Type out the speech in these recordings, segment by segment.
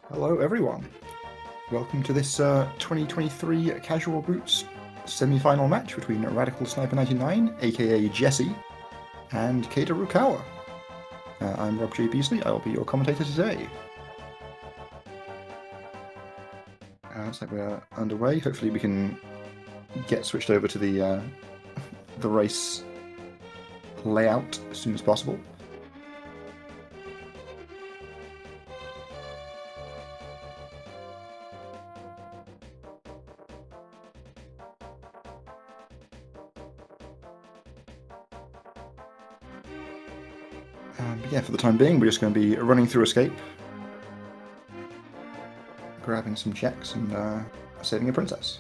Hello everyone, welcome to this 2023 Casual Boots semi-final match between RadicalSniper99, aka Jesse, and Kaede Rukawa. I'm Rob J. Beasley, I'll be your commentator today. Looks like we're underway, hopefully we can get switched over to the race layout as soon as possible. But yeah, for the time being, we're just going to be running through Escape, grabbing some checks, and saving a princess.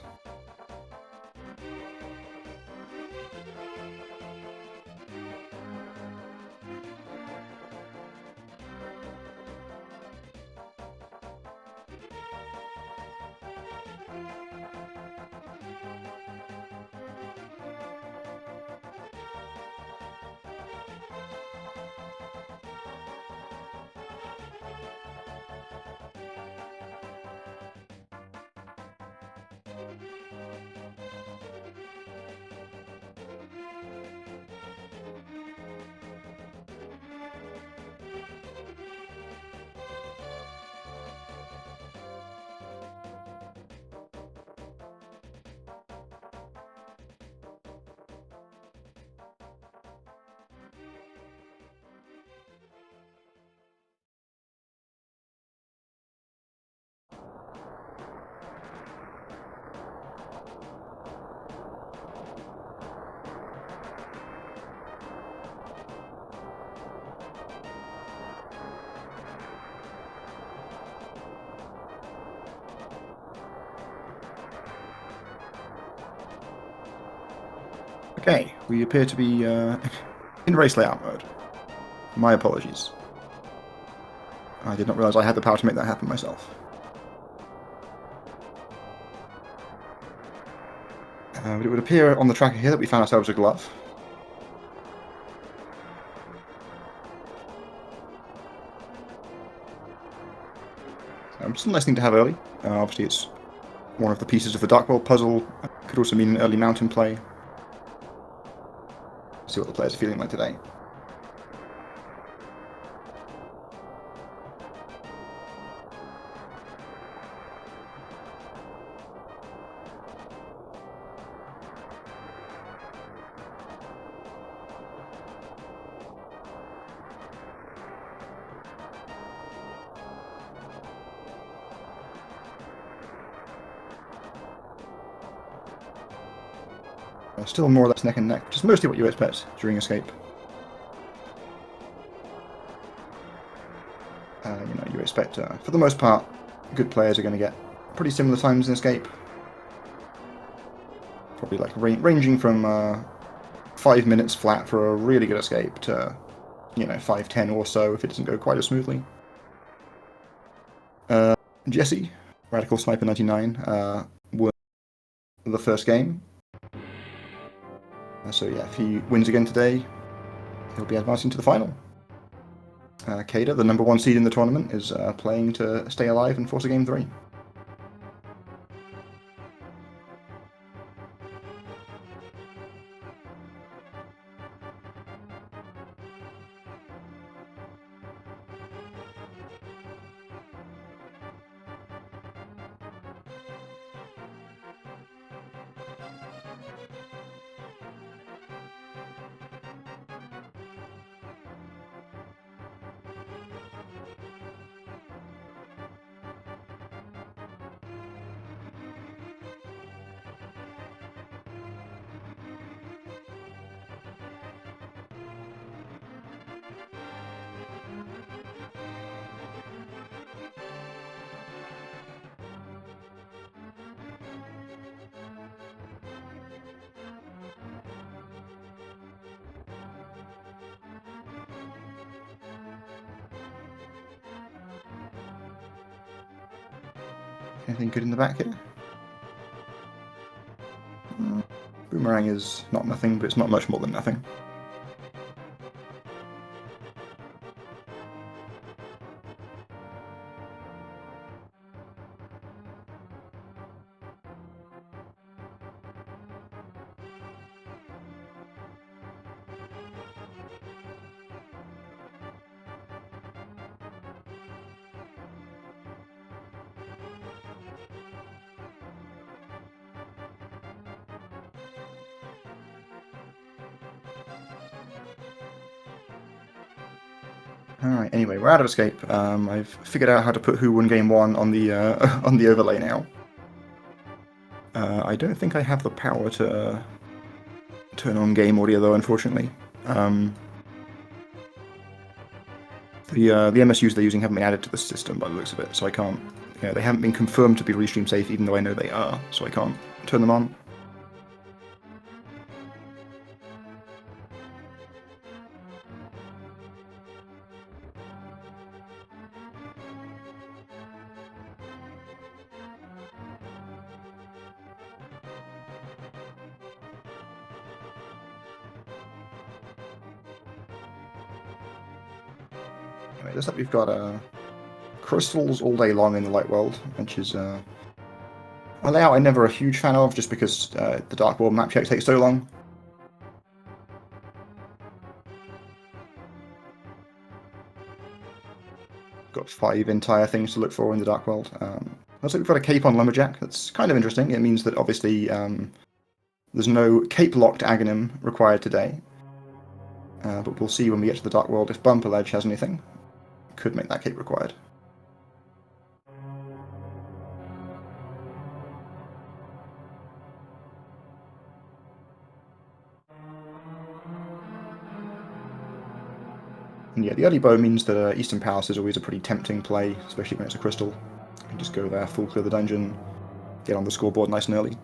Okay, we appear to be in race layout mode. My apologies. I did not realise I had the power to make that happen myself. But it would appear on the tracker here that we found ourselves a glove. Just a nice thing to have early. Obviously it's one of the pieces of the Dark World puzzle. Could also mean an early mountain play. See what the players are feeling like today. Still more or less neck and neck, which is mostly what you expect during Escape. You expect, for the most part, good players are going to get pretty similar times in Escape. Probably like ranging from 5 minutes flat for a really good Escape to, 5-10 or so if it doesn't go quite as smoothly. Jesse, RadicalSniper99, won the first game. So yeah, if he wins again today, he'll be advancing to the final. Kaede, the number 1 seed in the tournament, is playing to stay alive and force a Game 3. Anything good in the back here? Boomerang is not nothing, but it's not much more than nothing. Alright, anyway, we're out of escape. I've figured out how to put who won game 1 on the on the overlay now. I don't think I have the power to turn on game audio though, unfortunately. The MSUs they're using haven't been added to the system by the looks of it, so I can't. Yeah, they haven't been confirmed to be restream safe, even though I know they are, so I can't turn them on. Anyway, looks like we've got crystals all day long in the light world, which is a layout I'm never a huge fan of, just because the dark world map check takes so long. Got 5 entire things to look for in the dark world. Looks like we've got a cape on lumberjack. That's kind of interesting. It means that obviously there's no cape locked agonim required today. But we'll see when we get to the dark world if bumper ledge has anything. Could make that cape required. And yeah, the early bow means that Eastern Palace is always a pretty tempting play, especially when it's a crystal. You can just go there, full clear the dungeon, get on the scoreboard nice and early.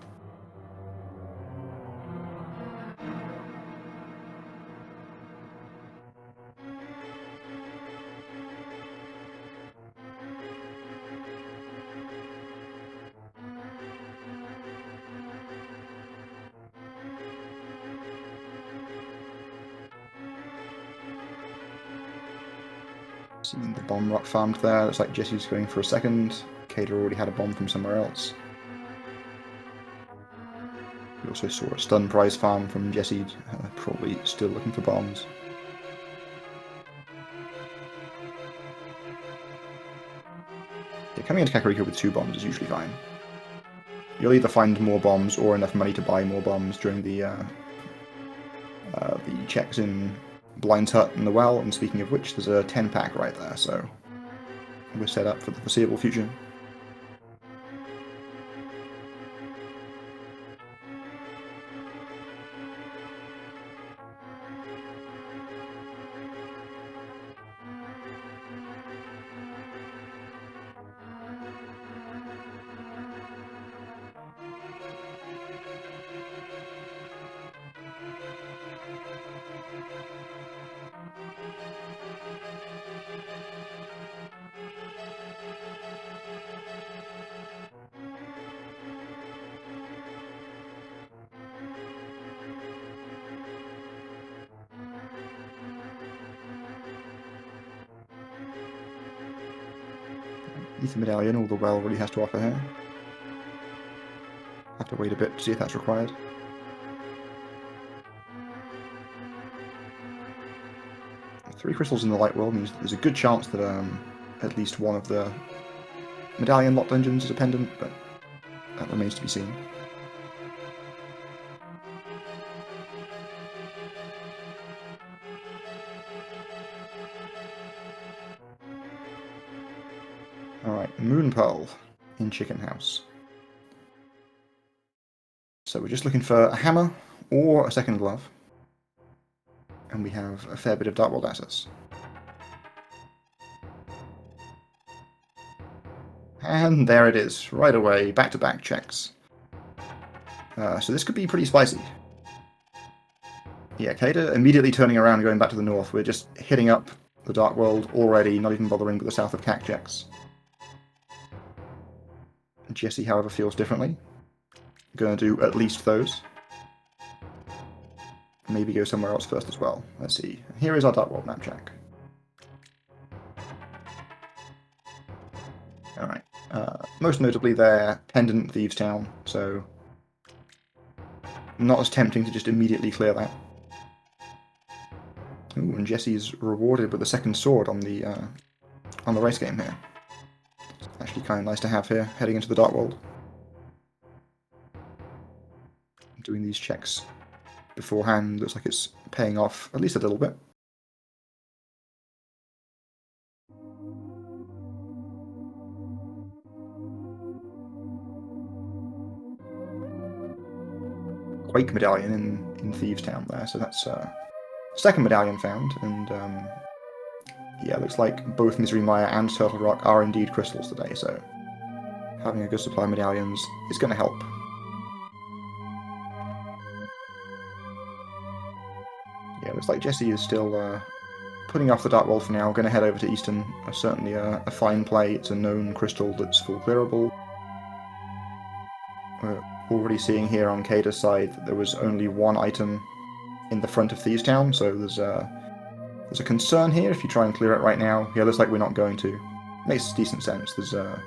Seeing the bomb rock farmed there. Looks like Jesse's going for a second. Kaede already had a bomb from somewhere else. We also saw a stun prize farm from Jesse, probably still looking for bombs. Yeah, coming into Kakariko with 2 bombs is usually fine. You'll either find more bombs or enough money to buy more bombs during the checks in Blind's Hut and the Well, and speaking of which, there's a 10-pack right there, so we're set up for the foreseeable future. Ether Medallion, all the Well really has to offer here. Have to wait a bit to see if that's required. Three crystals in the light world means there's a good chance that at least one of the medallion lock dungeons is a pendant, but that remains to be seen. Alright, Moon Pearl in Chicken House. So we're just looking for a hammer or a second glove. And we have a fair bit of Dark World assets. And there it is, right away, back-to-back checks. So this could be pretty spicy. Yeah, Kaede immediately turning around and going back to the north. We're just hitting up the Dark World already, not even bothering with the south of Cac checks. Jesse, however, feels differently. Gonna do at least those. Maybe go somewhere else first as well. Let's see. Here is our Dark World map check. Alright. Most notably, they're Pendant Thieves Town, so not as tempting to just immediately clear that. Ooh, and Jesse's rewarded with a second sword on the race game here. Actually kind of nice to have here, heading into the Dark World. Doing these checks beforehand looks like it's paying off at least a little bit. Quake medallion in Thieves Town there, so that's second medallion found, and yeah, looks like both Misery Mire and Turtle Rock are indeed crystals today, so having a good supply of medallions is going to help. Yeah, looks like Jesse is still putting off the Dark World for now, going to head over to Eastern. Certainly a fine play, it's a known crystal that's full clearable. We're already seeing here on Kaede's side that there was only one item in the front of Thieves Town, so there's a concern here if you try and clear it right now. Yeah, looks like we're not going to. Makes decent sense. There's a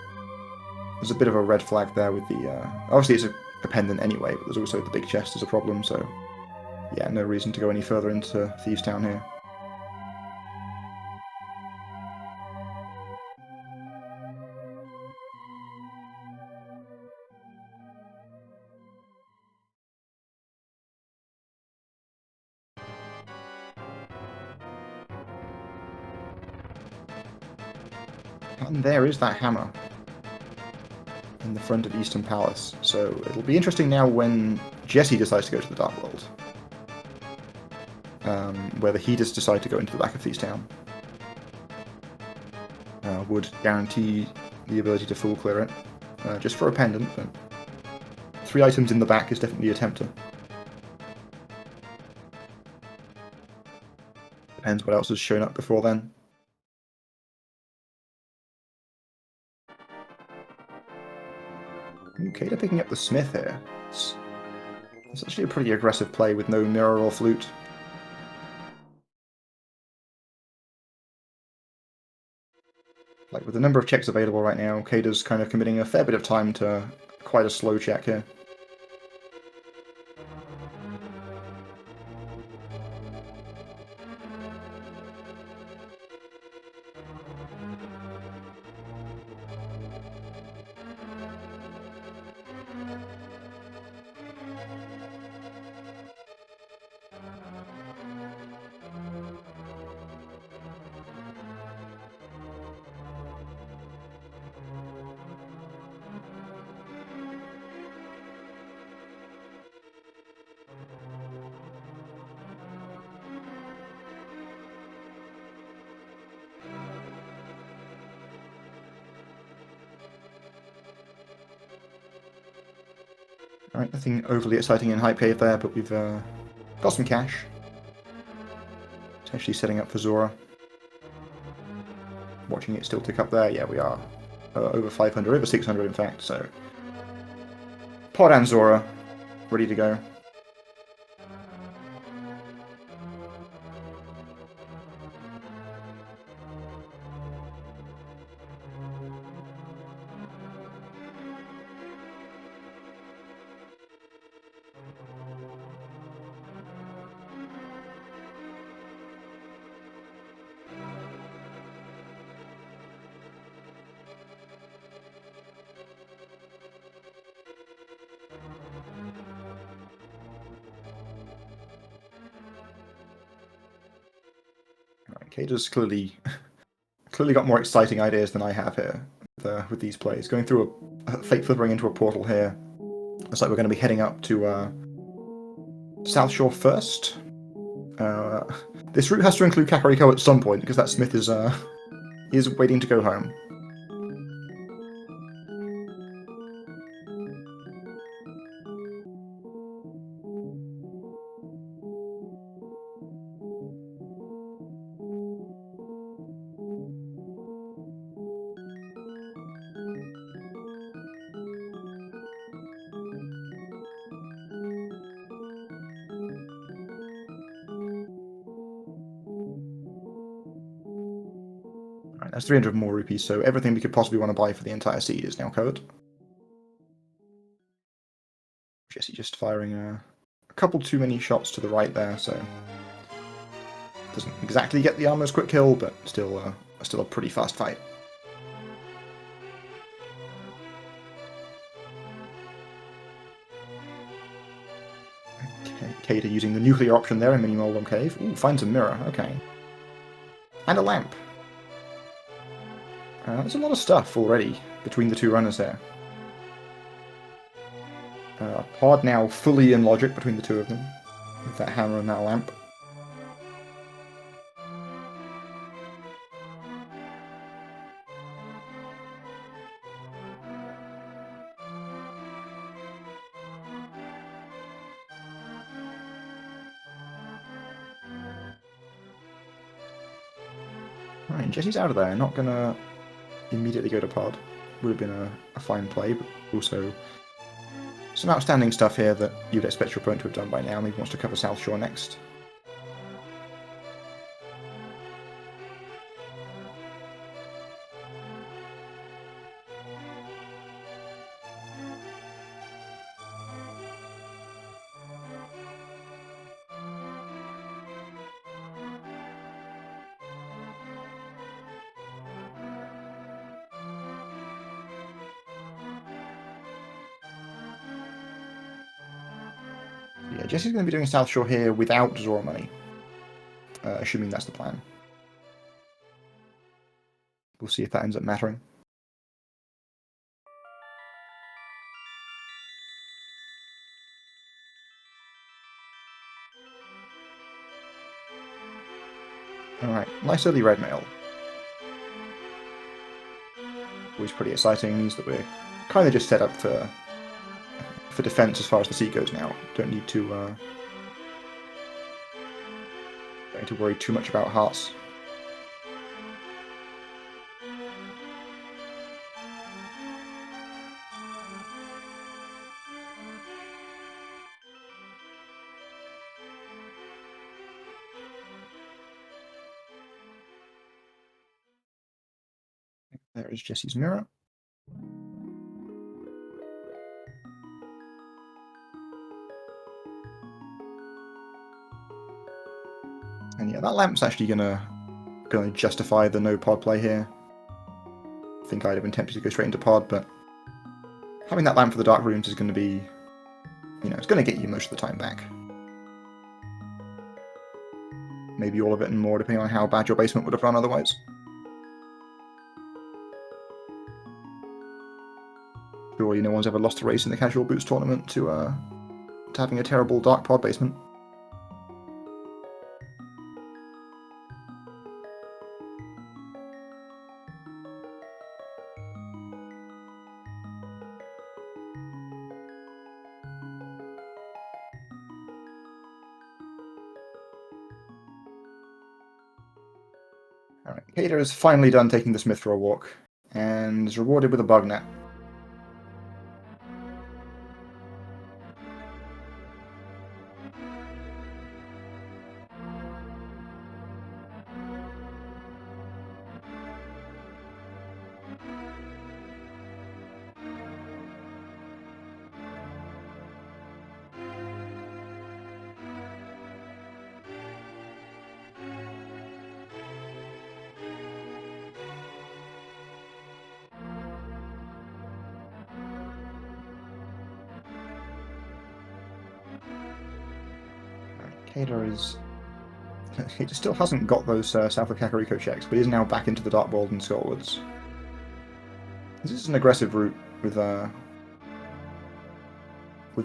bit of a red flag there with the... obviously it's a pendant anyway, but there's also the big chest as a problem, so yeah, no reason to go any further into Thieves Town here. And there is that hammer in the front of Eastern Palace. So it'll be interesting now when Jesse decides to go to the Dark World. Whether he does decide to go into the back of Thieves Town. Would guarantee the ability to full clear it. Just for a pendant, but 3 items in the back is definitely a tempter. Depends what else has shown up before then. Kaede picking up the Smith here. It's actually a pretty aggressive play with no mirror or flute. Like, with the number of checks available right now, Kaede's kind of committing a fair bit of time to quite a slow check here. Alright, nothing overly exciting in Hype Cave there, but we've got some cash. Potentially setting up for Zora. Watching it still tick up there. Yeah, we are over 500, over 600 in fact, so... Pod and Zora, ready to go. Kaede's clearly got more exciting ideas than I have here with these plays. Going through a Fate Flippering into a portal here. Looks like we're going to be heading up to South Shore first. This route has to include Kakariko at some point, because that Smith is waiting to go home. That's 300 more rupees, so everything we could possibly want to buy for the entire seed is now covered. Jesse just firing a couple too many shots to the right there, so... Doesn't exactly get the armor's quick kill, but still a pretty fast fight. Okay, Kaede using the nuclear option there in Mini Moldom Cave. Ooh, finds a mirror, okay. And a lamp. There's a lot of stuff already between the two runners there. Pod now fully in logic between the two of them, with that hammer and that lamp. Alright, Jesse's out of there, not gonna immediately go to pod. Would have been a fine play, but also some outstanding stuff here that you'd expect your opponent to have done by now. Maybe wants to cover South Shore next. Yeah, Jesse's going to be doing South Shore here without Zora money, assuming that's the plan. We'll see if that ends up mattering. Alright, nice early red mail. Always pretty exciting, means that we're kind of just set up for defense as far as the sea goes now. Don't need to worry too much about hearts. There is Jesse's mirror. And yeah, that lamp's actually gonna justify the no pod play here. I think I'd have been tempted to go straight into pod, but having that lamp for the dark rooms is going to be, it's going to get you most of the time back. Maybe all of it and more, depending on how bad your basement would have run otherwise. Surely no one's ever lost a race in the Casual Boots tournament to having a terrible dark pod basement. Alright, Kaede is finally done taking the Smith for a walk, and is rewarded with a bug net. Kaede still hasn't got those south of Kakariko checks, but is now back into the Dark World and Skullwards. This is an aggressive route with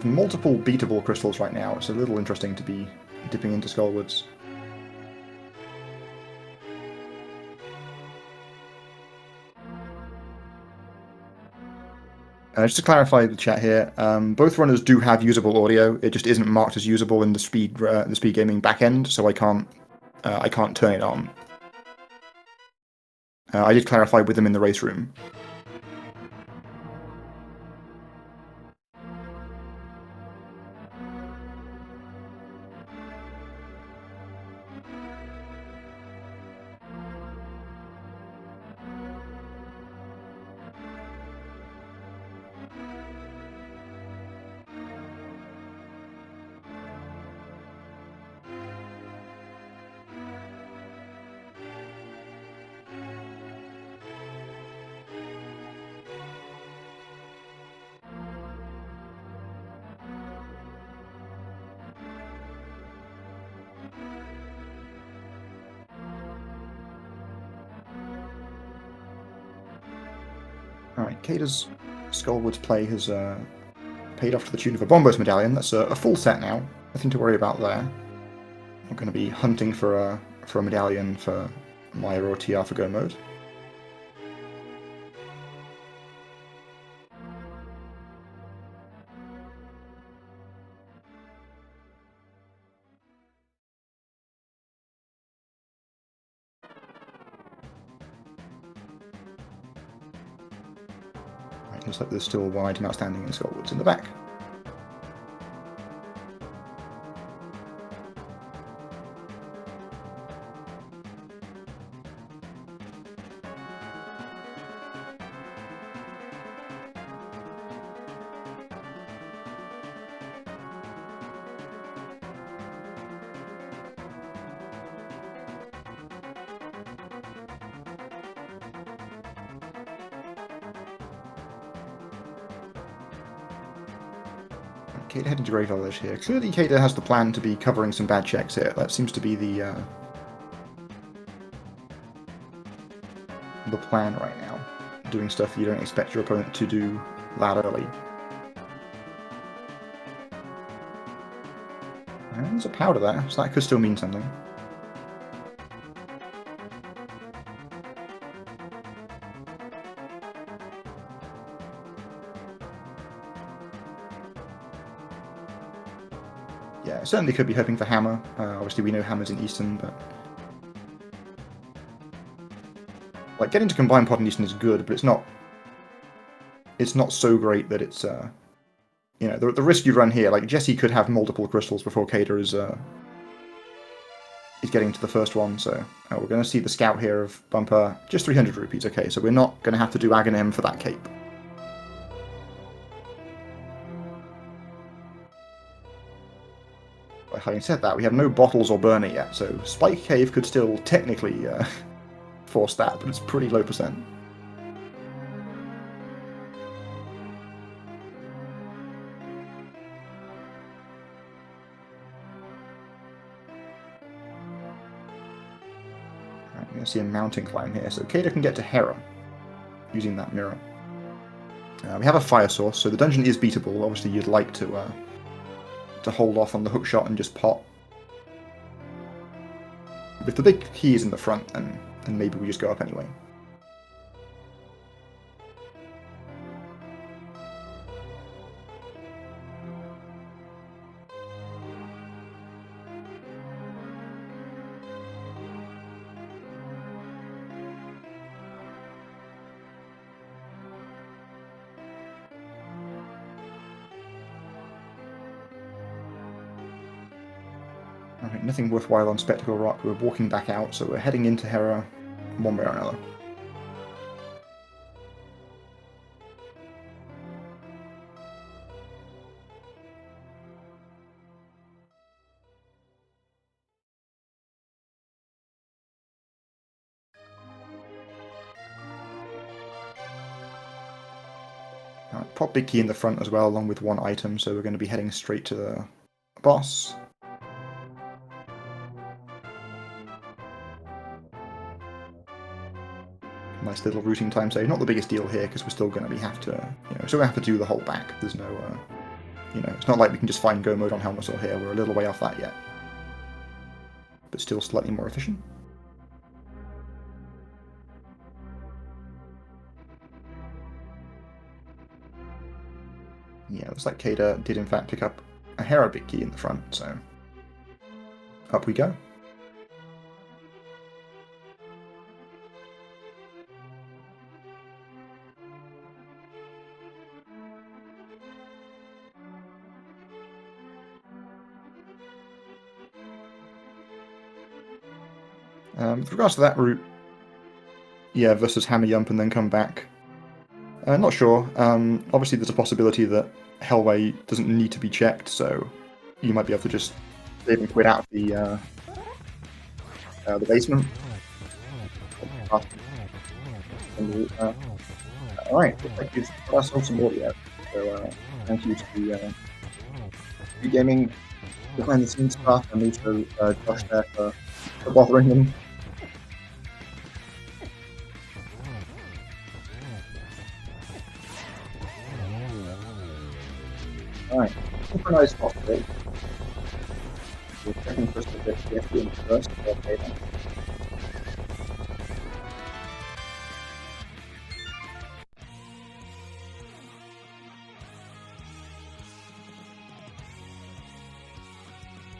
multiple beatable crystals right now. It's a little interesting to be dipping into Skullwards. Just to clarify the chat here, both runners do have usable audio. It just isn't marked as usable in the SpeedGaming backend, so I can't turn it on. I did clarify with them in the race room. Alright, Kaede's Skullwards play has paid off to the tune of a Bombos medallion. That's a full set now. Nothing to worry about there. I'm going to be hunting for a medallion for Maya or TR for Go mode. Right, looks like there's still one item outstanding in Skullwoods in the back. Kaede heading to Grey Village here. Clearly Kaede has the plan to be covering some bad checks here. That seems to be the plan right now. Doing stuff you don't expect your opponent to do that early. And there's a powder there, so that could still mean something. Yeah, certainly could be hoping for Hammer. Obviously we know Hammer's in Eastern, but... like, getting to combine Pod and Eastern is good, but it's not so great that it's, you know, the risk you run here, like, Jesse could have multiple crystals before Kaede is getting to the first one, so... we're going to see the scout here of Bumper, just 300 rupees, okay, so we're not going to have to do Aghanim for that cape. But having said that, we have no bottles or burner yet, so Spike Cave could still technically force that, but it's pretty low percent. Right, we're going to see a mountain climb here, so Kaede can get to Hera using that mirror. We have a fire source, so the dungeon is beatable. Obviously you'd like to hold off on the hook shot and just pot. If the big key is in the front, then maybe we just go up anyway. Alright, nothing worthwhile on Spectacle Rock. We're walking back out, so we're heading into Hera one way or another. Alright, pop big key in the front as well, along with one item, so we're going to be heading straight to the boss. Nice little routing time save. Not the biggest deal here because we're still going to have to, you know, still going to have to do the whole back. There's no, you know, it's not like we can just find go mode on Helmasaur here. We're a little way off that yet, but still slightly more efficient. Yeah, looks like Kaede did in fact pick up a Hera big key in the front, so up we go. With regards to that route, yeah, versus Hammer Yump and then come back, not sure. Obviously there's a possibility that Hellway doesn't need to be checked, so you might be able to just save and quit out the basement. Alright, looks like we've got ourselves some audio, so thank you to the SpeedGaming behind the scenes stuff, and also Josh there for bothering them. Alright, synchronized hospital. We're checking first to get the in first. Okay, then.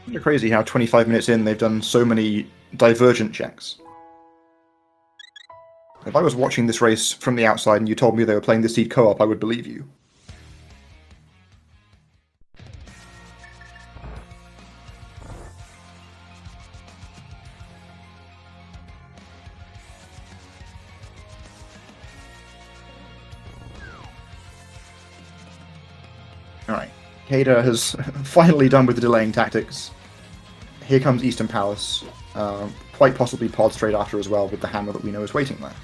It's crazy how 25 minutes in they've done so many divergent checks. If I was watching this race from the outside and you told me they were playing the seed co-op, I would believe you. Alright, Kaede has finally done with the delaying tactics. Here comes Eastern Palace, quite possibly pod straight after as well with the hammer that we know is waiting there.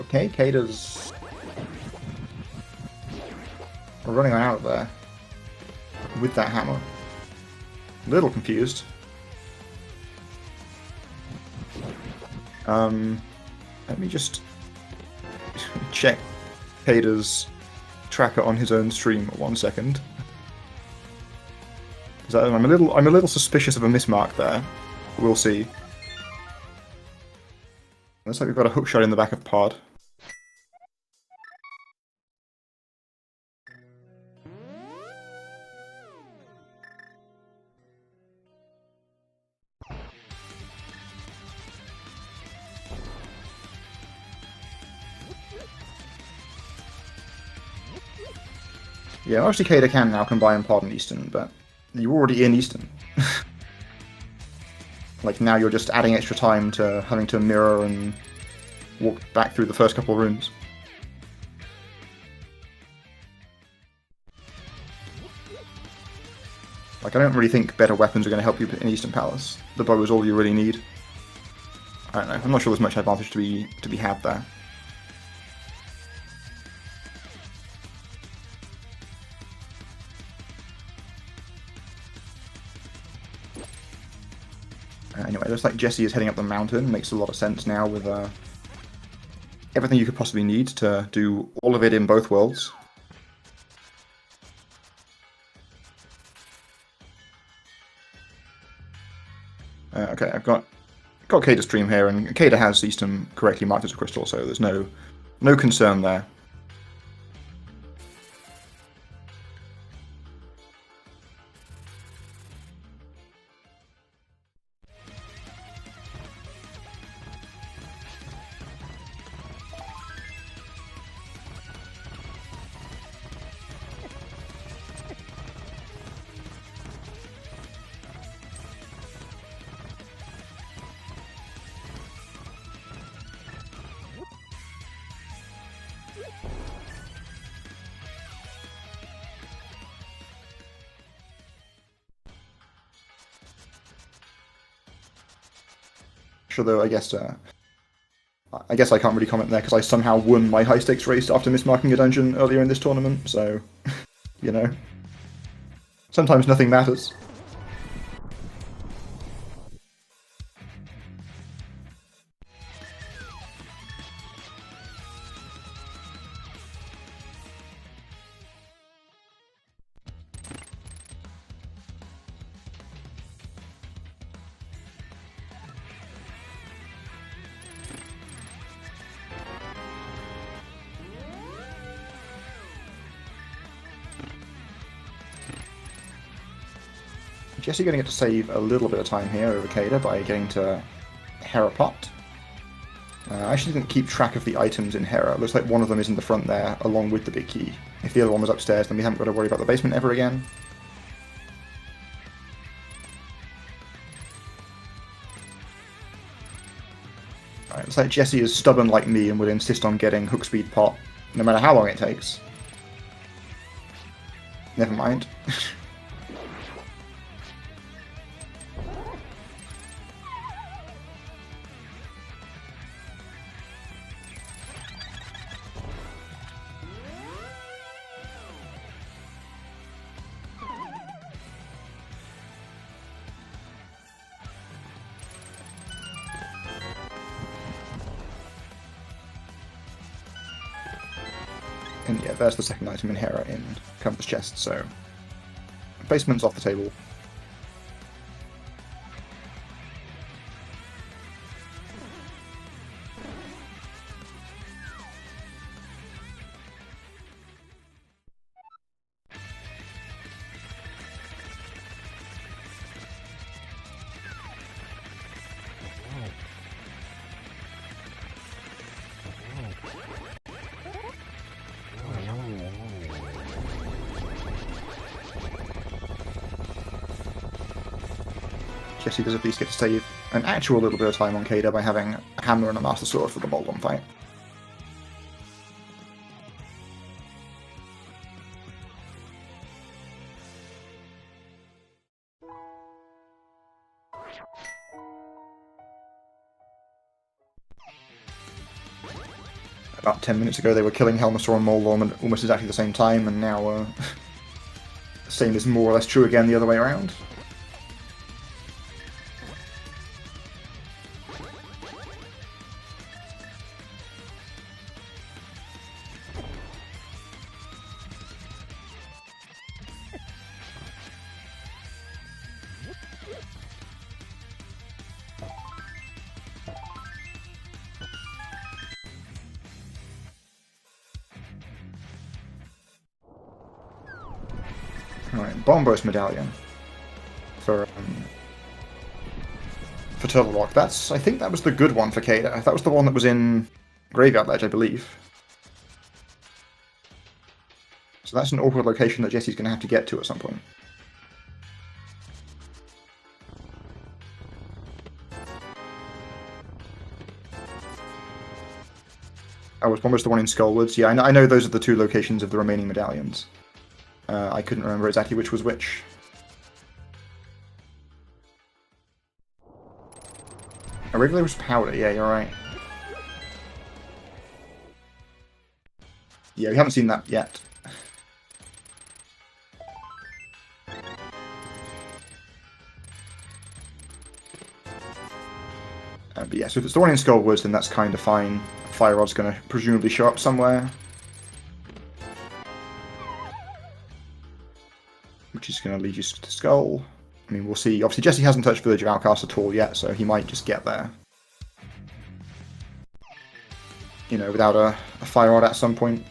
Okay, Kaede's running out there with that hammer. A little confused. Let me just check Kaede's tracker on his own stream 1 second. I'm a little suspicious of a mismark there. We'll see. Looks like we've got a hookshot in the back of pod. Yeah, actually Kaede can now combine pod and Eastern, but you're already in Eastern. Like, now you're just adding extra time to having to mirror and walk back through the first couple of rooms. Like, I don't really think better weapons are going to help you in Eastern Palace. The bow is all you really need. I don't know, I'm not sure there's much advantage to be had there. Anyway, it looks like Jesse is heading up the mountain. Makes a lot of sense now with everything you could possibly need to do all of it in both worlds. Okay, I've got Kaede's stream here, and Kaede has Eastern correctly marked as a crystal, so there's no concern there. Though I guess I can't really comment there because I somehow won my high stakes race after mismarking a dungeon earlier in this tournament, so you know, sometimes nothing matters. Jesse going to get to save a little bit of time here over Kaede by getting to Hera Pot. I actually didn't keep track of the items in Hera. It looks like one of them is in the front there, along with the big key. If the other one was upstairs, then we haven't got to worry about the basement ever again. like Jesse is stubborn like me and would insist on getting hook speed pot, no matter how long it takes. Never mind. And yeah, there's the second item in Hera in Compass Chest, so basement's off the table. Jesse does at least get to save an actual little bit of time on Kaede by having a hammer and a master sword for the bolt-on fight. About 10 minutes ago they were killing Helmasaur and Moldorm at almost exactly the same time, and now the same is more or less true again the other way around. Alright, Bomb Burst Medallion for Turtle Rock. I think that was the good one for Kaede. That was the one that was in Graveyard Ledge, I believe. So that's an awkward location that Jesse's going to have to get to at some point. Oh, was Bomb Burst the one in Skullwoods? Yeah, I know those are the two locations of the remaining medallions. I couldn't remember exactly which was which. Originally was Powder, yeah, you're right. Yeah, we haven't seen that yet. But yeah, so if it's the one in Skullwoods, then that's kind of fine. Fire Rod's going to presumably show up somewhere. Which is going to lead you to Skull. I mean, we'll see. Obviously, Jesse hasn't touched Village of Outcasts at all yet, so he might just get there. You know, without a Fire Rod at some point.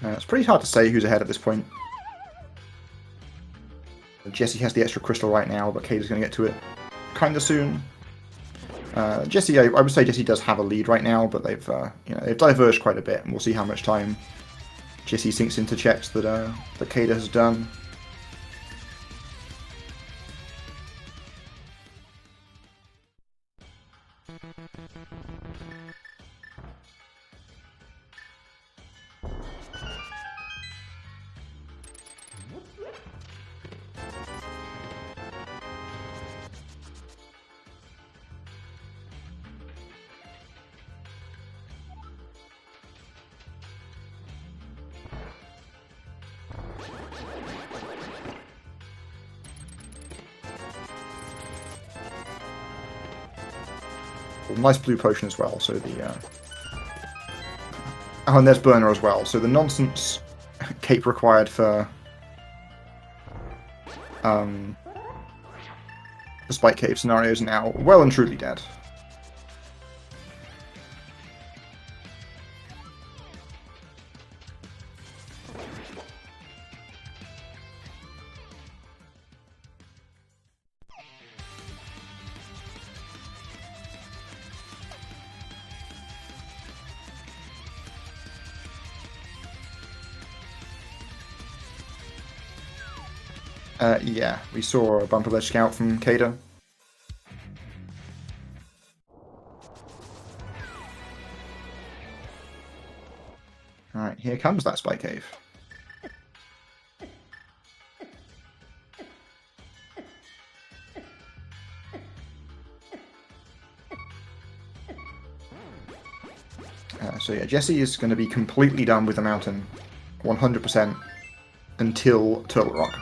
It's pretty hard to say who's ahead at this point. Jesse has the extra crystal right now, but Kaede's going to get to it kind of soon. Jesse, I would say Jesse does have a lead right now, but they've diverged quite a bit, and we'll see how much time Jesse sinks into checks that Kaede has done. Nice blue potion as well, so the... Oh, and there's Burner as well, so the nonsense cape required for... the Spike Cave scenario is now well and truly dead. Yeah, we saw a bumper ledge scout from Kaede. Alright, here comes that spy cave. So yeah, Jesse is going to be completely done with the mountain, 100%, until Turtle Rock.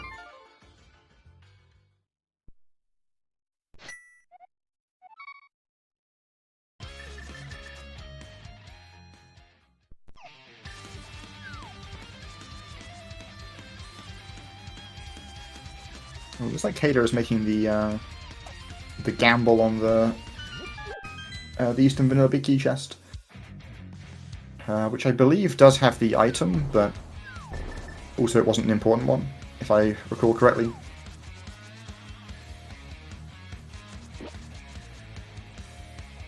Well, it looks like Kaede is making the gamble on the Eastern Vanilla Big Key chest, which I believe does have the item, but also it wasn't an important one, if I recall correctly.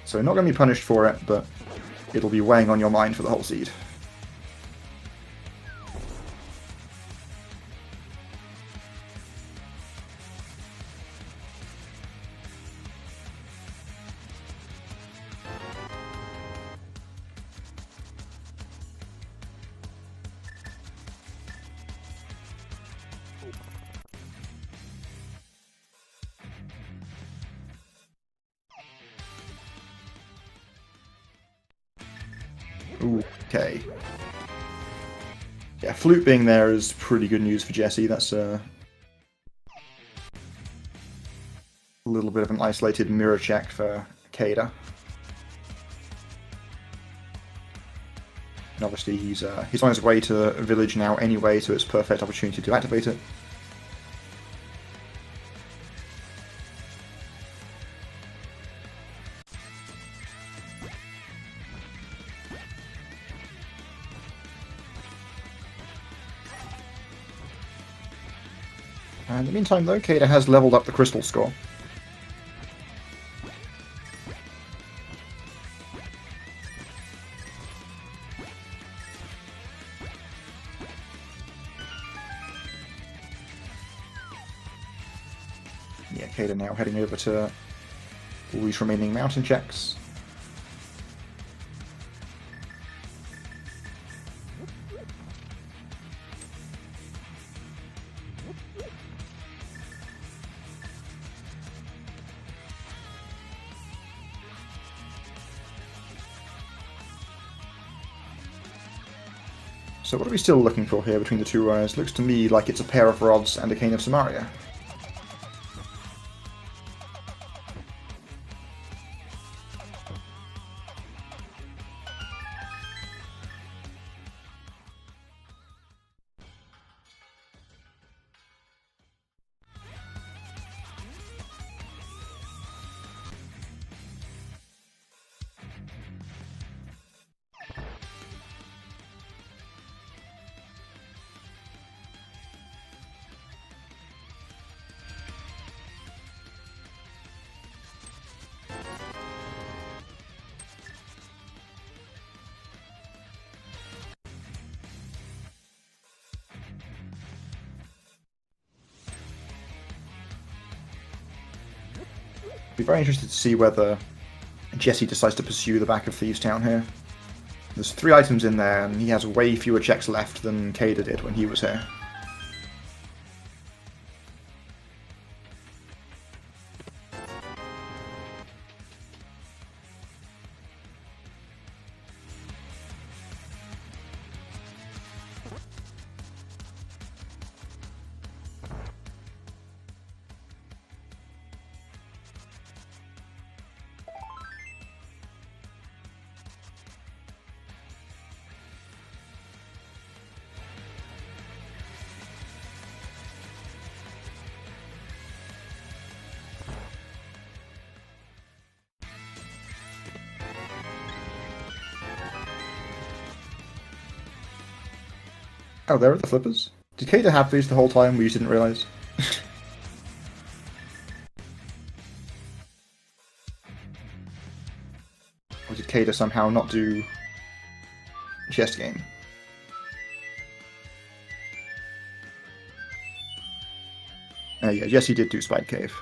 So not going to be punished for it, but it'll be weighing on your mind for the whole seed. Okay. Yeah, Flute being there is pretty good news for Jesse. That's a little bit of an isolated mirror check for Kaede. And obviously he's on his way to Village now anyway, so it's a perfect opportunity to activate it. In the meantime, though, Kaede has leveled up the crystal score. Yeah, Kaede now heading over to all these remaining mountain checks. So what are we still looking for here between the two runners? Looks to me like it's a pair of rods and a cane of Samaria. Be very interested to see whether Jesse decides to pursue the back of Thieves Town here. There's 3 items in there, and he has way fewer checks left than Kaede did when he was here. Oh, there are the flippers. Did Kaede have these the whole time? We just didn't realise. Or did Kaede somehow not do chest game? Yeah, Jesse did do Spike Cave.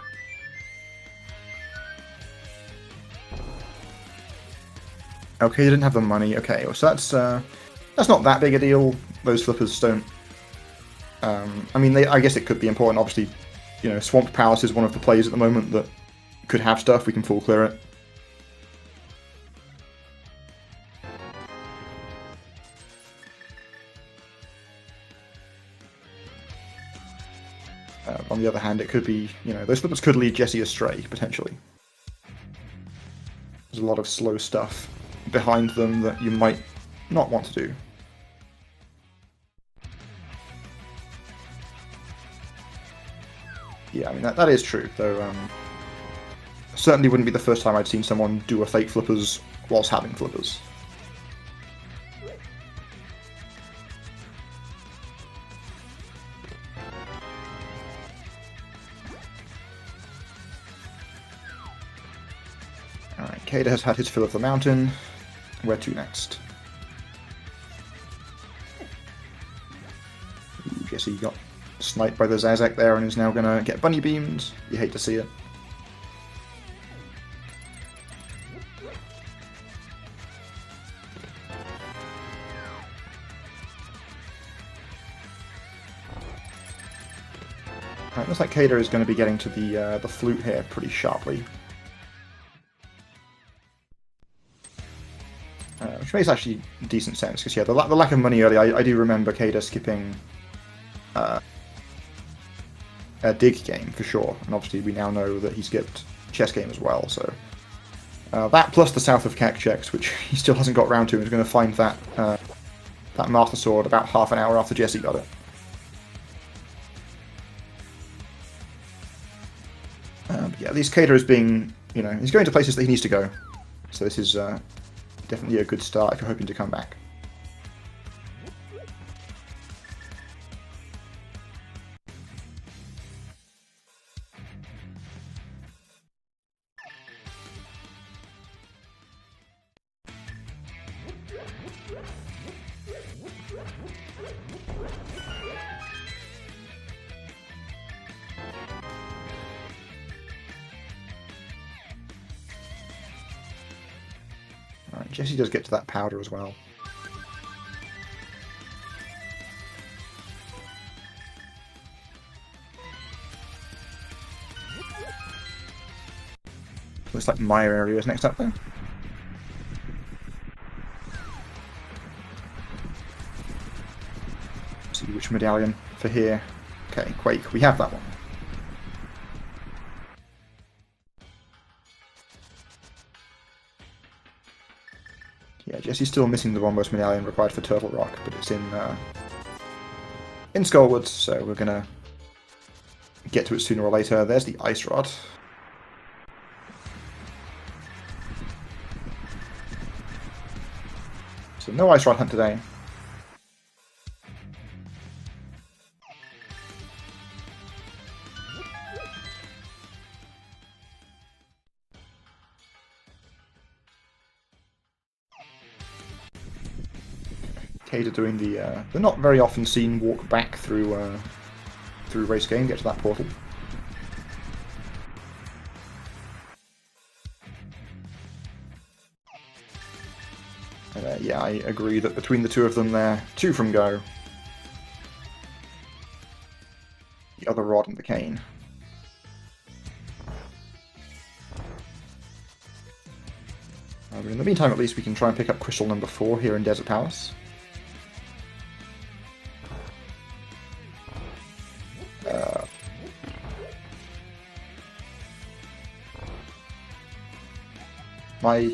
Okay, they didn't have the money. Okay, well, so that's not that big a deal. Those flippers don't. I mean, I guess it could be important. Obviously, you know, Swamped Palace is one of the plays at the moment that could have stuff. We can full clear it. On the other hand, it could be, you know, those flippers could lead Jesse astray, potentially. There's a lot of slow stuff behind them that you might not want to do. Yeah, I mean, that is true, though. Certainly wouldn't be the first time I'd seen someone do a fake flippers whilst having flippers. Alright, Kaede has had his fill of the mountain. Where to next? Ooh, Jesse got sniped by the Zazek there and is now going to get bunny beamed. You hate to see it. Alright, looks like Kaede is going to be getting to the flute here pretty sharply. Which makes actually decent sense, because yeah, the lack of money early, I do remember Kaede skipping a dig game for sure, and obviously we now know that he skipped chess game as well, so that plus the South of Kek checks, which he still hasn't got round to, and is going to find that that Master Sword about half an hour after Jesse got it. But yeah, at least Kaede is being, you know, he's going to places that he needs to go, so this is definitely a good start if you're hoping to come back. Alright, Jesse does get to that powder as well. Looks like Maya area is next up there. See which medallion for here. Okay, Quake, we have that one. Yeah, Jesse's still missing the Bombos medallion required for Turtle Rock, but it's in Skullwoods, so we're gonna get to it sooner or later. There's the Ice Rod. So no Ice Rod hunt today. Kaede doing the not very often seen walk back through race game, get to that portal. Yeah, I agree that between the two of them they're two from go. The other rod and the cane. But in the meantime, at least we can try and pick up crystal number 4 here in Desert Palace.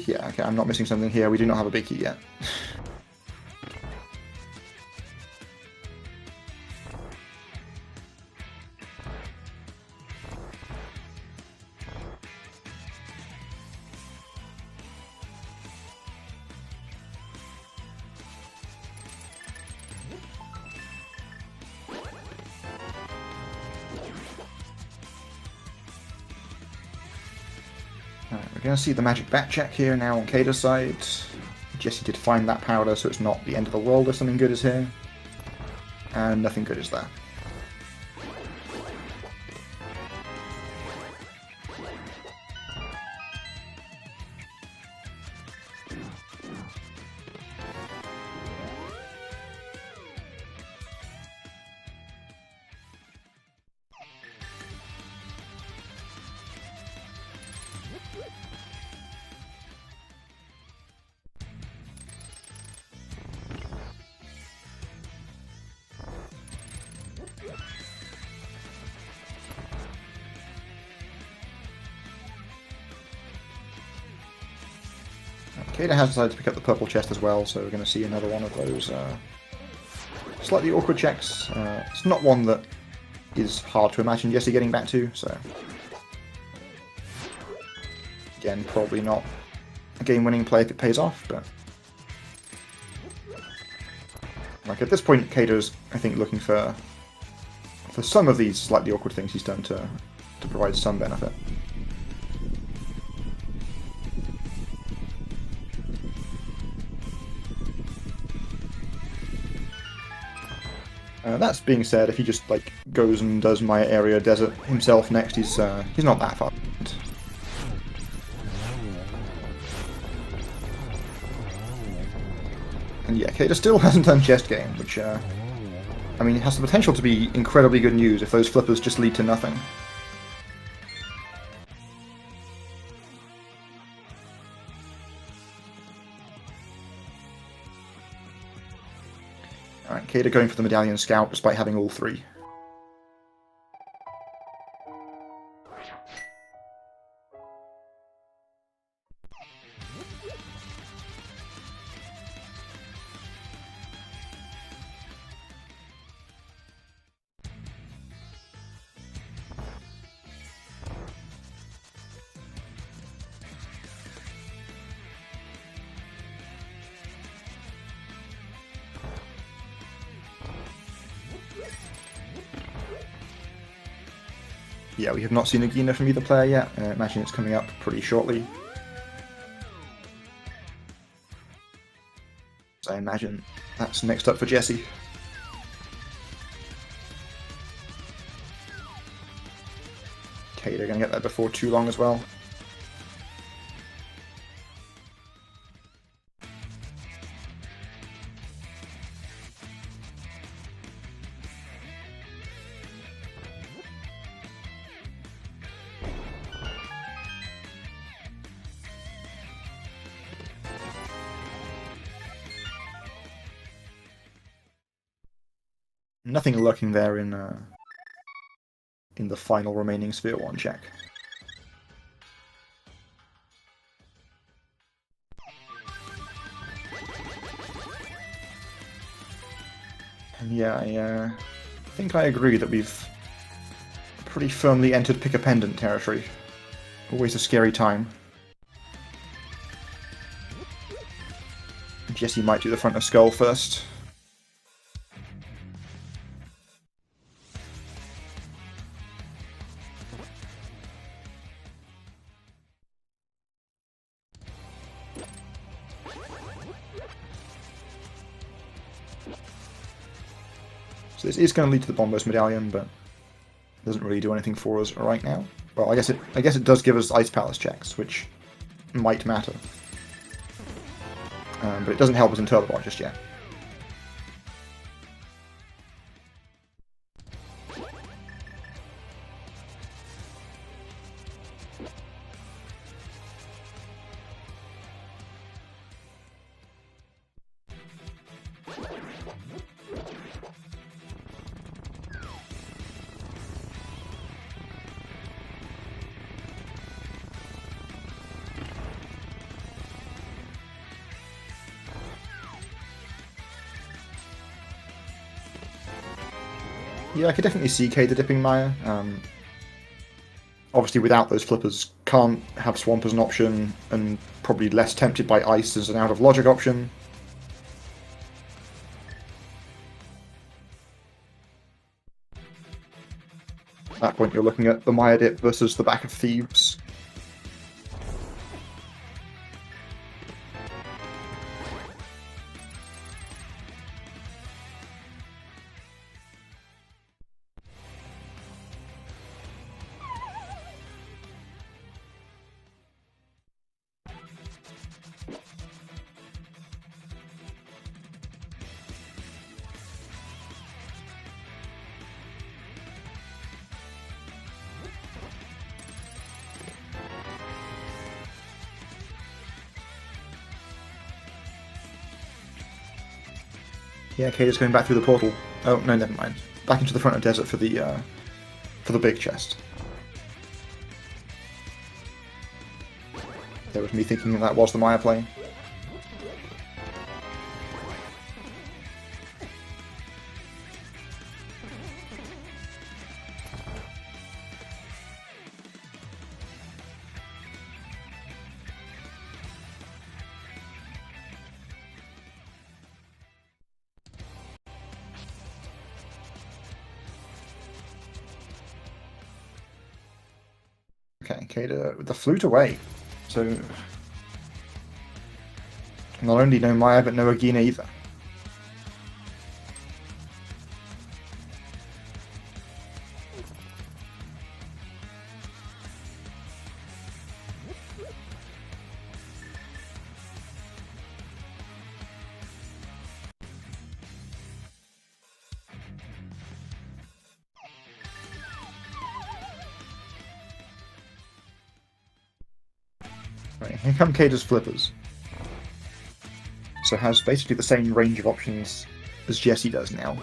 Yeah, okay, I'm not missing something here. We do not have a big key yet. We're going to see the magic bat check here now on Kaede's side. Jesse did find that powder, so it's not the end of the world if something good is here. And nothing good is there. Kaede has decided to pick up the purple chest as well, so we're going to see another one of those slightly awkward checks. It's not one that is hard to imagine Jesse getting back to, so again, probably not a game-winning play if it pays off, but like at this point, Kaede's, I think, looking for some of these slightly awkward things he's done to provide some benefit. That's being said, if he just like goes and does my area desert himself next, he's not that far. And yeah, Kaede still hasn't done chest game, which I mean, it has the potential to be incredibly good news if those flippers just lead to nothing. Alright, Kaede going for the Medallion Scout despite having all three. Yeah, we have not seen a Gina from either player yet. I imagine it's coming up pretty shortly. So I imagine that's next up for Jesse. Kaede gonna get that before too long as well. Nothing lurking there in the final remaining Sphere 1 check. And yeah, I think I agree that we've pretty firmly entered Pick-a-Pendant territory. Always a scary time. Jesse might do the front of Skull first. So this is going to lead to the Bombos Medallion, but it doesn't really do anything for us right now. Well, I guess it does give us Ice Palace checks, which might matter. But it doesn't help us in Turbobot just yet. Yeah, I could definitely see Kaede dipping Maya. Obviously, without those flippers, can't have Swamp as an option, and probably less tempted by Ice as an out-of-logic option. At that point, you're looking at the Maya dip versus the back of Thieves. Yeah, Kaede's going back through the portal. Oh, no, never mind. Back into the front of desert for the big chest. There was me thinking that was the Maya play. Kaede with the flute away. So not only no Maya, but no Agina either. Right, here come Kaede's flippers. So has basically the same range of options as Jessie does now.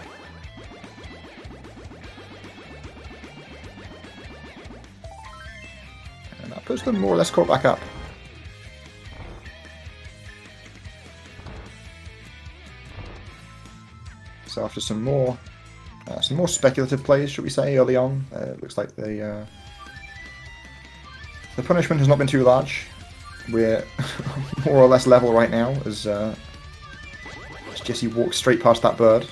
And that puts them more or less caught back up. So after some more speculative plays, should we say, early on, it looks like the punishment has not been too large. We're more or less level right now as Jessie walks straight past that bird.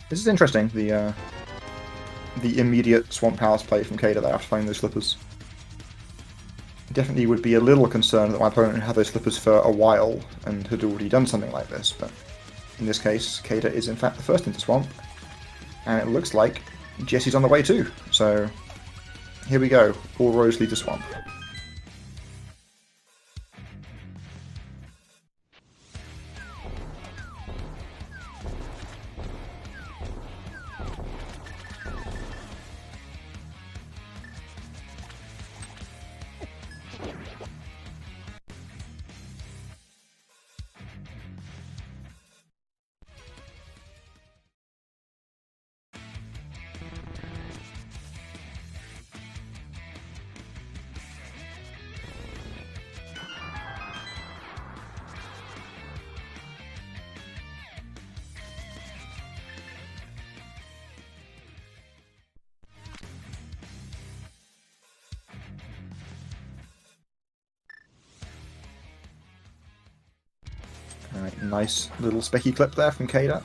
This is interesting, the immediate Swamp Palace play from Kaede there after finding those flippers. Definitely would be a little concerned that my opponent had those flippers for a while and had already done something like this, but in this case, Kaede is in fact the first into Swamp, and it looks like Jessie's on the way too, so here we go, all roads lead to Swamp. Alright, nice little specky clip there from Kaede.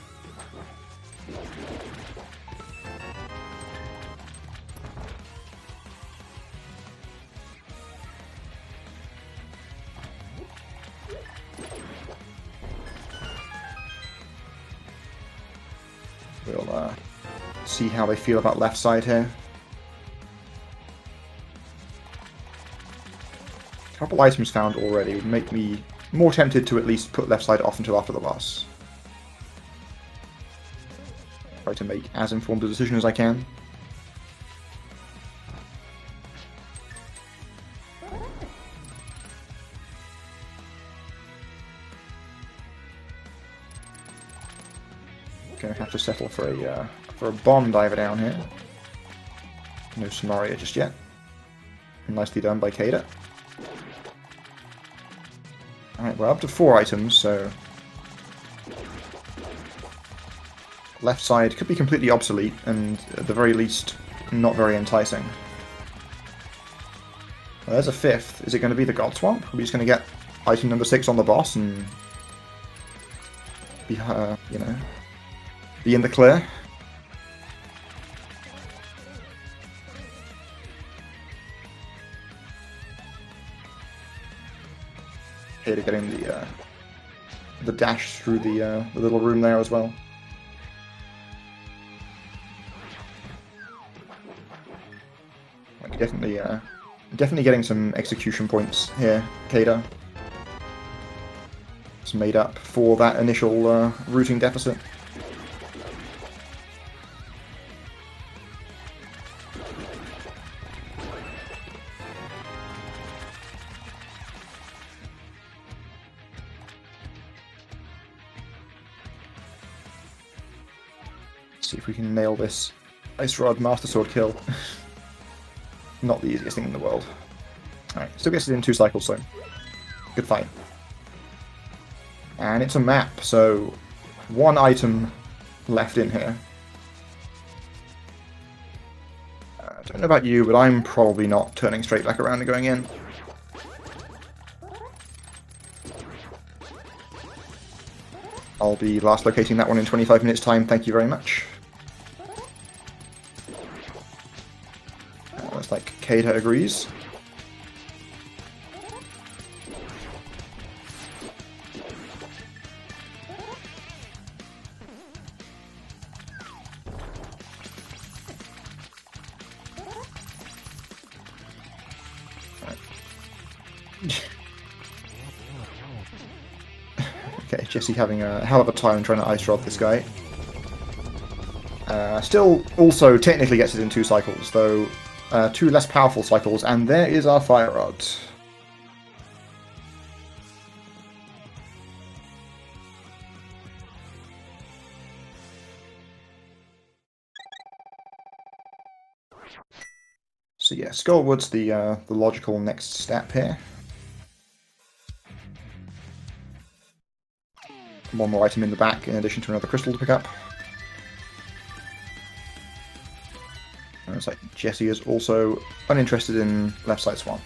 We'll see how they feel about left side here. A couple items found already would make me more tempted to at least put left side off until after the boss. Try to make as informed a decision as I can. Gonna have to settle for a bomb diver down here. No Sonoria just yet. Nicely done by Kaede. Alright, we're up to 4 items, so left side could be completely obsolete, and at the very least, not very enticing. Well, there's a 5th. Is it going to be the God Swamp? Are we just going to get item number 6 on the boss and be, you know, be in the clear? Kaede getting the dash through the little room there as well. Like definitely getting some execution points here, Kaede. It's made up for that initial routing deficit. See if we can nail this Ice Rod Master Sword kill. Not the easiest thing in the world. Alright, still gets it in 2 cycles, so good fight. And it's a map, so 1 item left in here. I don't know about you, but I'm probably not turning straight back around and going in. I'll be last locating that one in 25 minutes time, thank you very much. Looks like Kaede agrees. Okay, Jesse having a hell of a time trying to ice rod this guy. Still also technically gets it in 2 cycles, though 2 less powerful cycles, and there is our fire rod. So yeah, Skullwood's the logical next step here. One more item in the back in addition to another crystal to pick up. And it's like Jesse is also uninterested in left side swamp.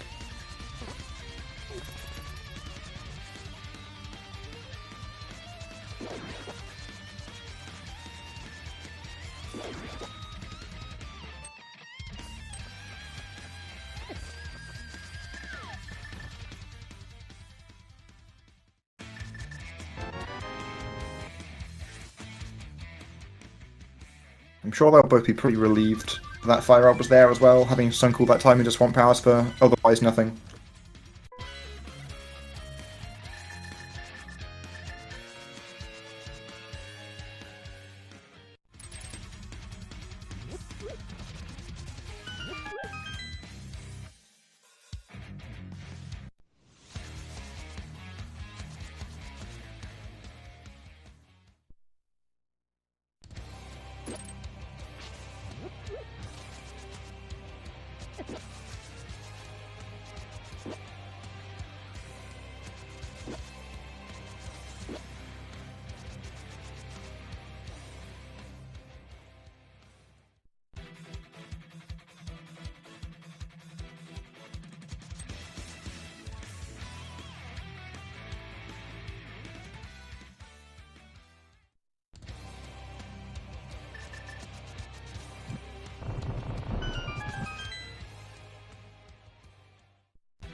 I'm sure they'll both be pretty relieved that fire rod was there as well, having sunk all that time into swamp powers for otherwise nothing.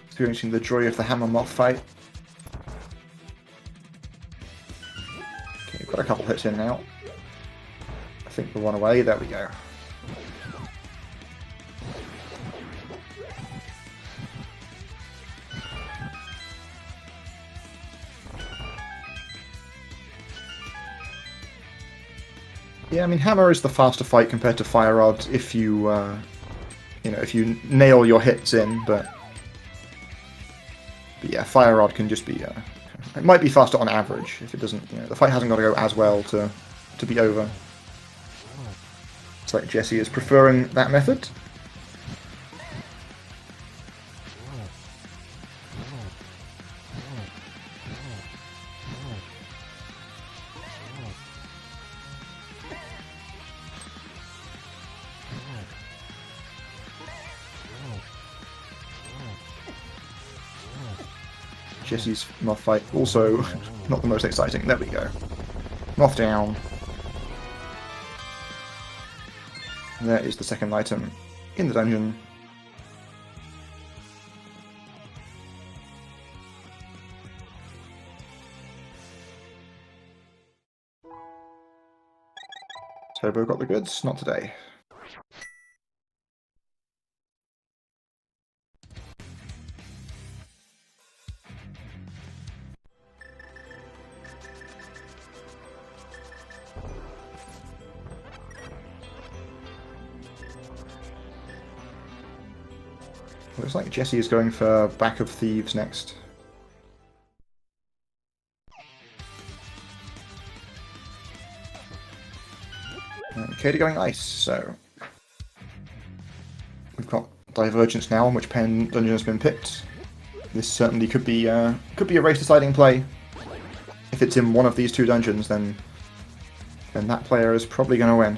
Experiencing the joy of the hammer moth fight. Okay, we've got a couple hits in now. I think we'll run away. There we go. Yeah, I mean, hammer is the faster fight compared to fire rod if you, if you nail your hits in, but yeah, fire rod can just be, it might be faster on average if it doesn't, the fight hasn't got to go as well to be over. It's like Jesse is preferring that method. Jesse's moth fight also not the most exciting. There we go. Moth down. And there is the second item in the dungeon. Turbo got the goods, not today. Looks like Jesse is going for Back of Thieves next. And Kaede going ice, so we've got divergence now, on which pen dungeon has been picked. This certainly could be a race deciding play. If it's in one of these 2 dungeons, then that player is probably going to win.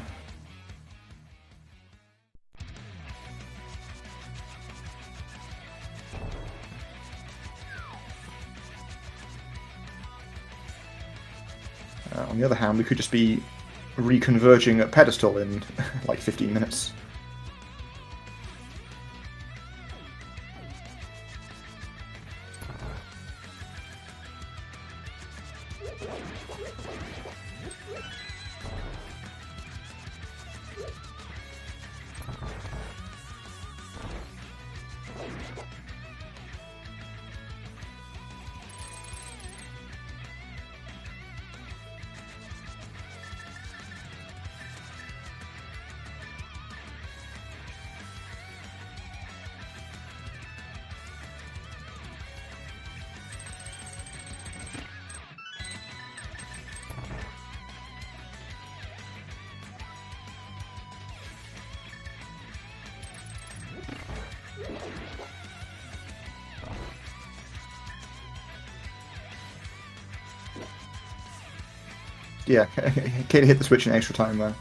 On the other hand, we could just be reconverging at pedestal in like 15 minutes. Yeah, Kaede hit the switch in extra time there.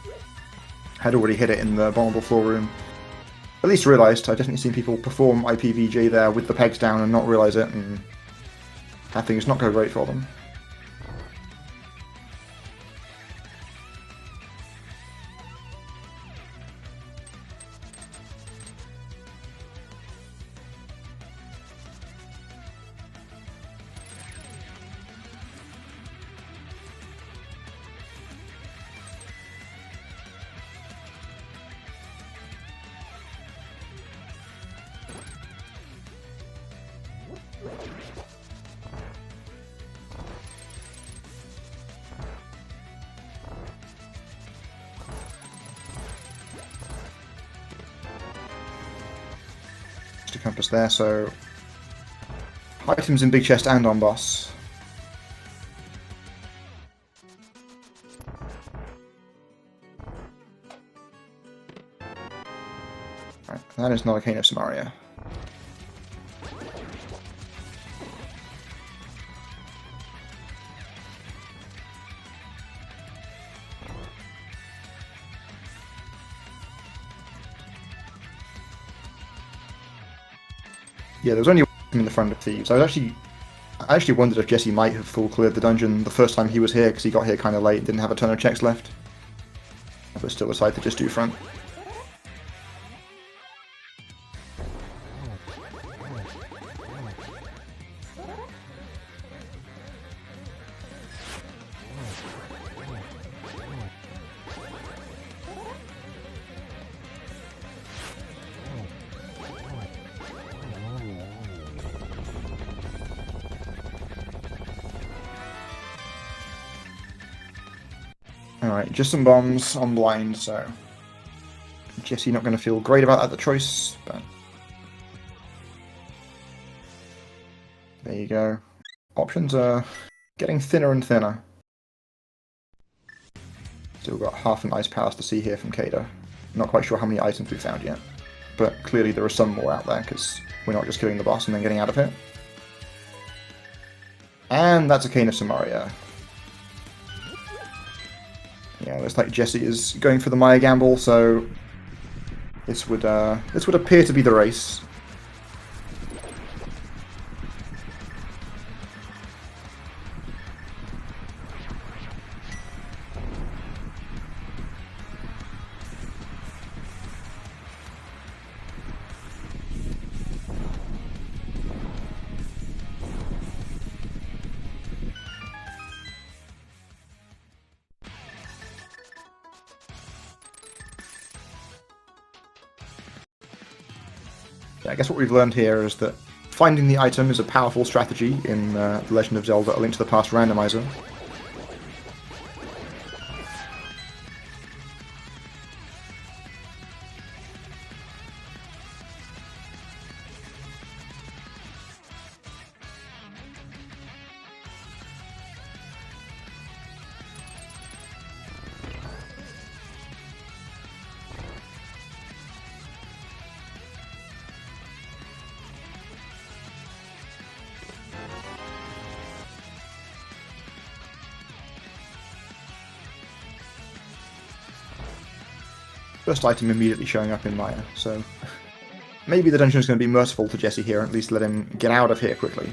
Had already hit it in the vulnerable floor room. At least realised. I've definitely seen people perform IPVJ there with the pegs down and not realise it, and have things not go great for them. Compass there, so items in big chest and on boss. Right, that is not a Cane of Samaria. Yeah, there was only one in the front of Thieves. I actually wondered if Jesse might have full cleared the dungeon the first time he was here, because he got here kind of late and didn't have a ton of checks left. But still decided to just do front. Alright, just some bombs on blind, so Jesse not going to feel great about that, the choice, but there you go. Options are getting thinner and thinner. Still got half an Ice Palace to see here from Kaede. Not quite sure how many items we've found yet, but clearly there are some more out there, because we're not just killing the boss and then getting out of here. And that's a Cane of Samaria. Yeah, looks like Jesse is going for the Maya gamble, so this would appear to be the race. I guess what we've learned here is that finding the item is a powerful strategy in The Legend of Zelda: A Link to the Past Randomizer. First item immediately showing up in Maya, so maybe the dungeon is going to be merciful to Jesse here, and at least let him get out of here quickly.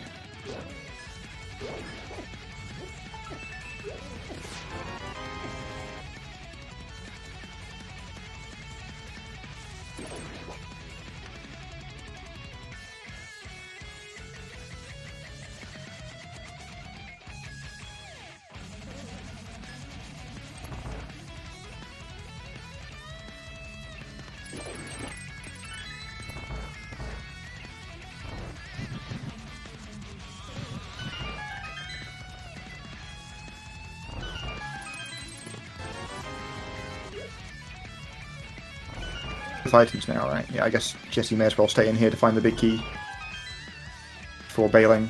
both items now, right? Yeah, I guess Jesse may as well stay in here to find the big key before bailing.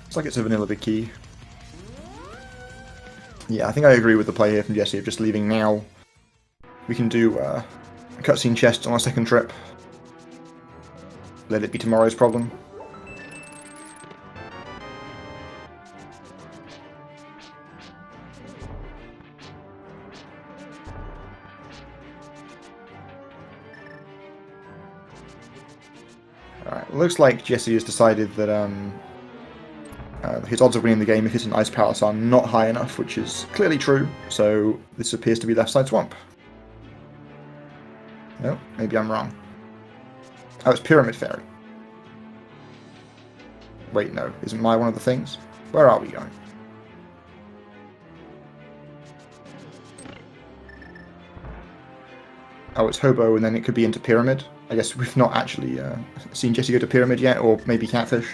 Looks like it's a vanilla big key. Yeah, I think I agree with the play here from Jesse of just leaving now. We can do a cutscene chest on our second trip. Let it be tomorrow's problem. Alright, looks like Jesse has decided that his odds of winning the game if it's an Ice Palace are not high enough, which is clearly true, so this appears to be left side swamp. No, maybe I'm wrong. Oh, it's Pyramid Fairy. Wait, no, isn't my one of the things? Where are we going? Oh, it's Hobo, and then it could be into Pyramid. I guess we've not actually seen Jesse go to Pyramid yet, or maybe Catfish.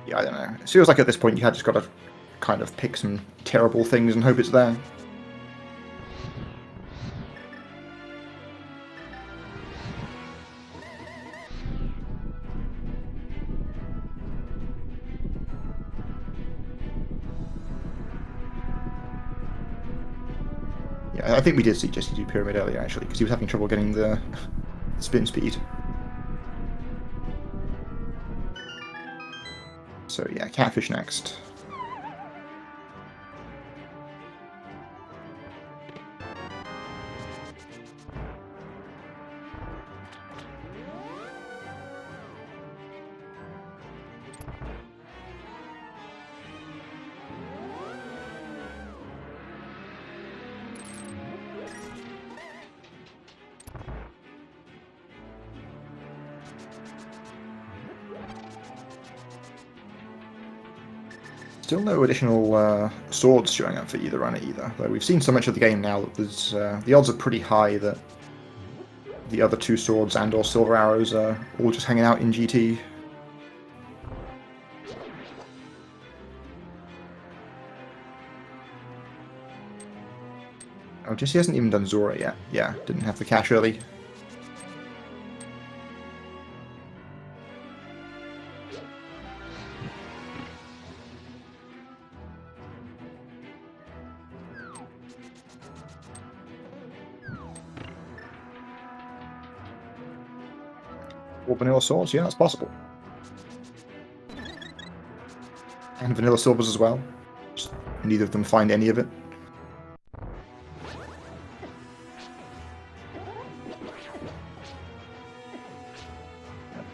Yeah, I don't know. It feels like at this point you had just got to kind of pick some terrible things and hope it's there. Yeah, I think we did see Jesse do Pyramid earlier, actually, because he was having trouble getting the spin speed. So yeah, Catfish next. Still no additional swords showing up for either runner either, though we've seen so much of the game now that there's, the odds are pretty high that the other two swords and or silver arrows are all just hanging out in GT. Oh, Jesse hasn't even done Zora yet. Yeah, didn't have the cash early. Or vanilla swords, yeah, that's possible. And vanilla silvers as well. Just neither of them find any of it.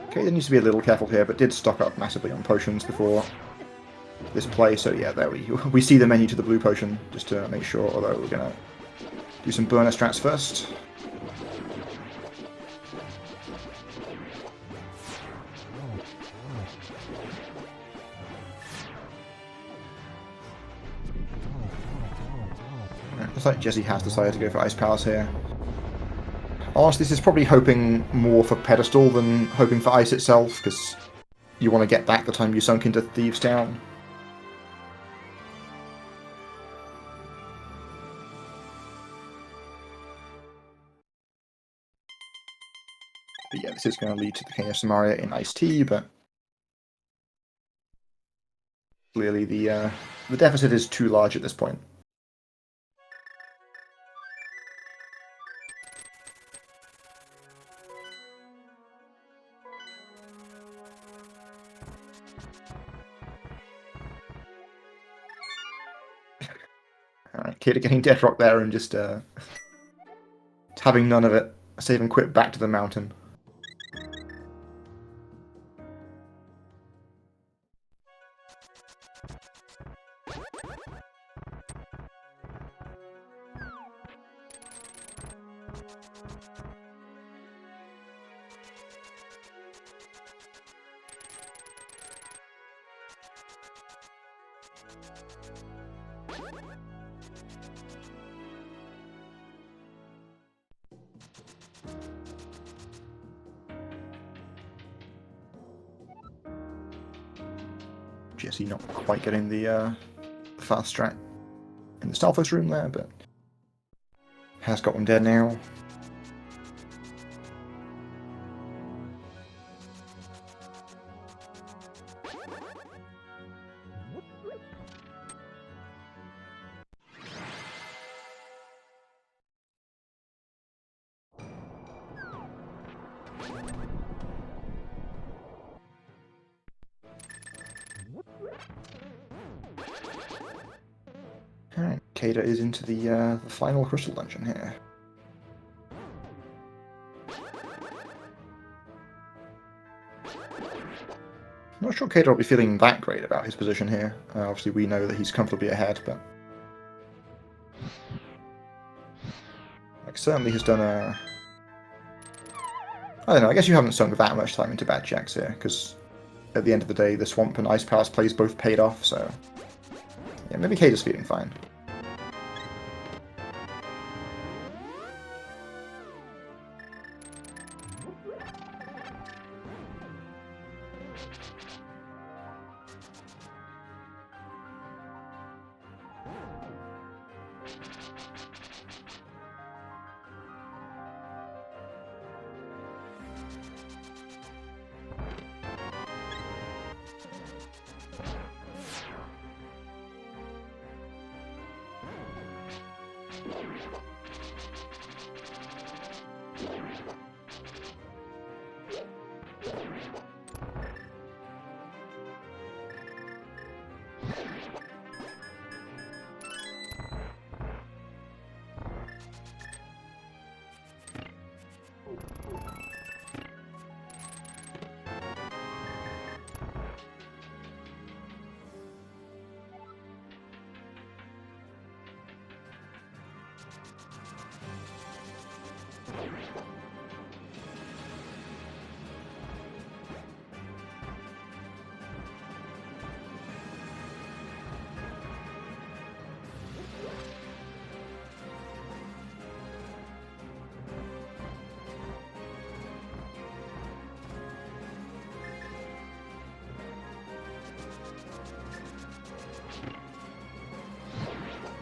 Okay, there needs to be a little careful here, but did stock up massively on potions before this play, so yeah, there we see the menu to the blue potion, just to make sure, although we're gonna do some burner strats first. Looks like Jesse has decided to go for Ice Palace here. Honestly, this is probably hoping more for Pedestal than hoping for Ice itself, because you want to get back the time you sunk into Thieves' Town. But yeah, this is going to lead to the King of Samaria in Ice Tea, but clearly the deficit is too large at this point. Alright, Kaede getting Death Rock there and just having none of it. Save and quit back to the mountain. Jesse not quite getting the fast strat in the Stalfos room there, but has got one dead now. Alright, Kaede is into the final crystal dungeon here. I'm not sure Kaede will be feeling that great about his position here. Obviously we know that he's comfortably ahead, but... Like, certainly has done a... I don't know, I guess you haven't sunk that much time into bad checks here, because at the end of the day, the Swamp and Ice Powers plays both paid off, so... Yeah, maybe Kaede's feeling fine.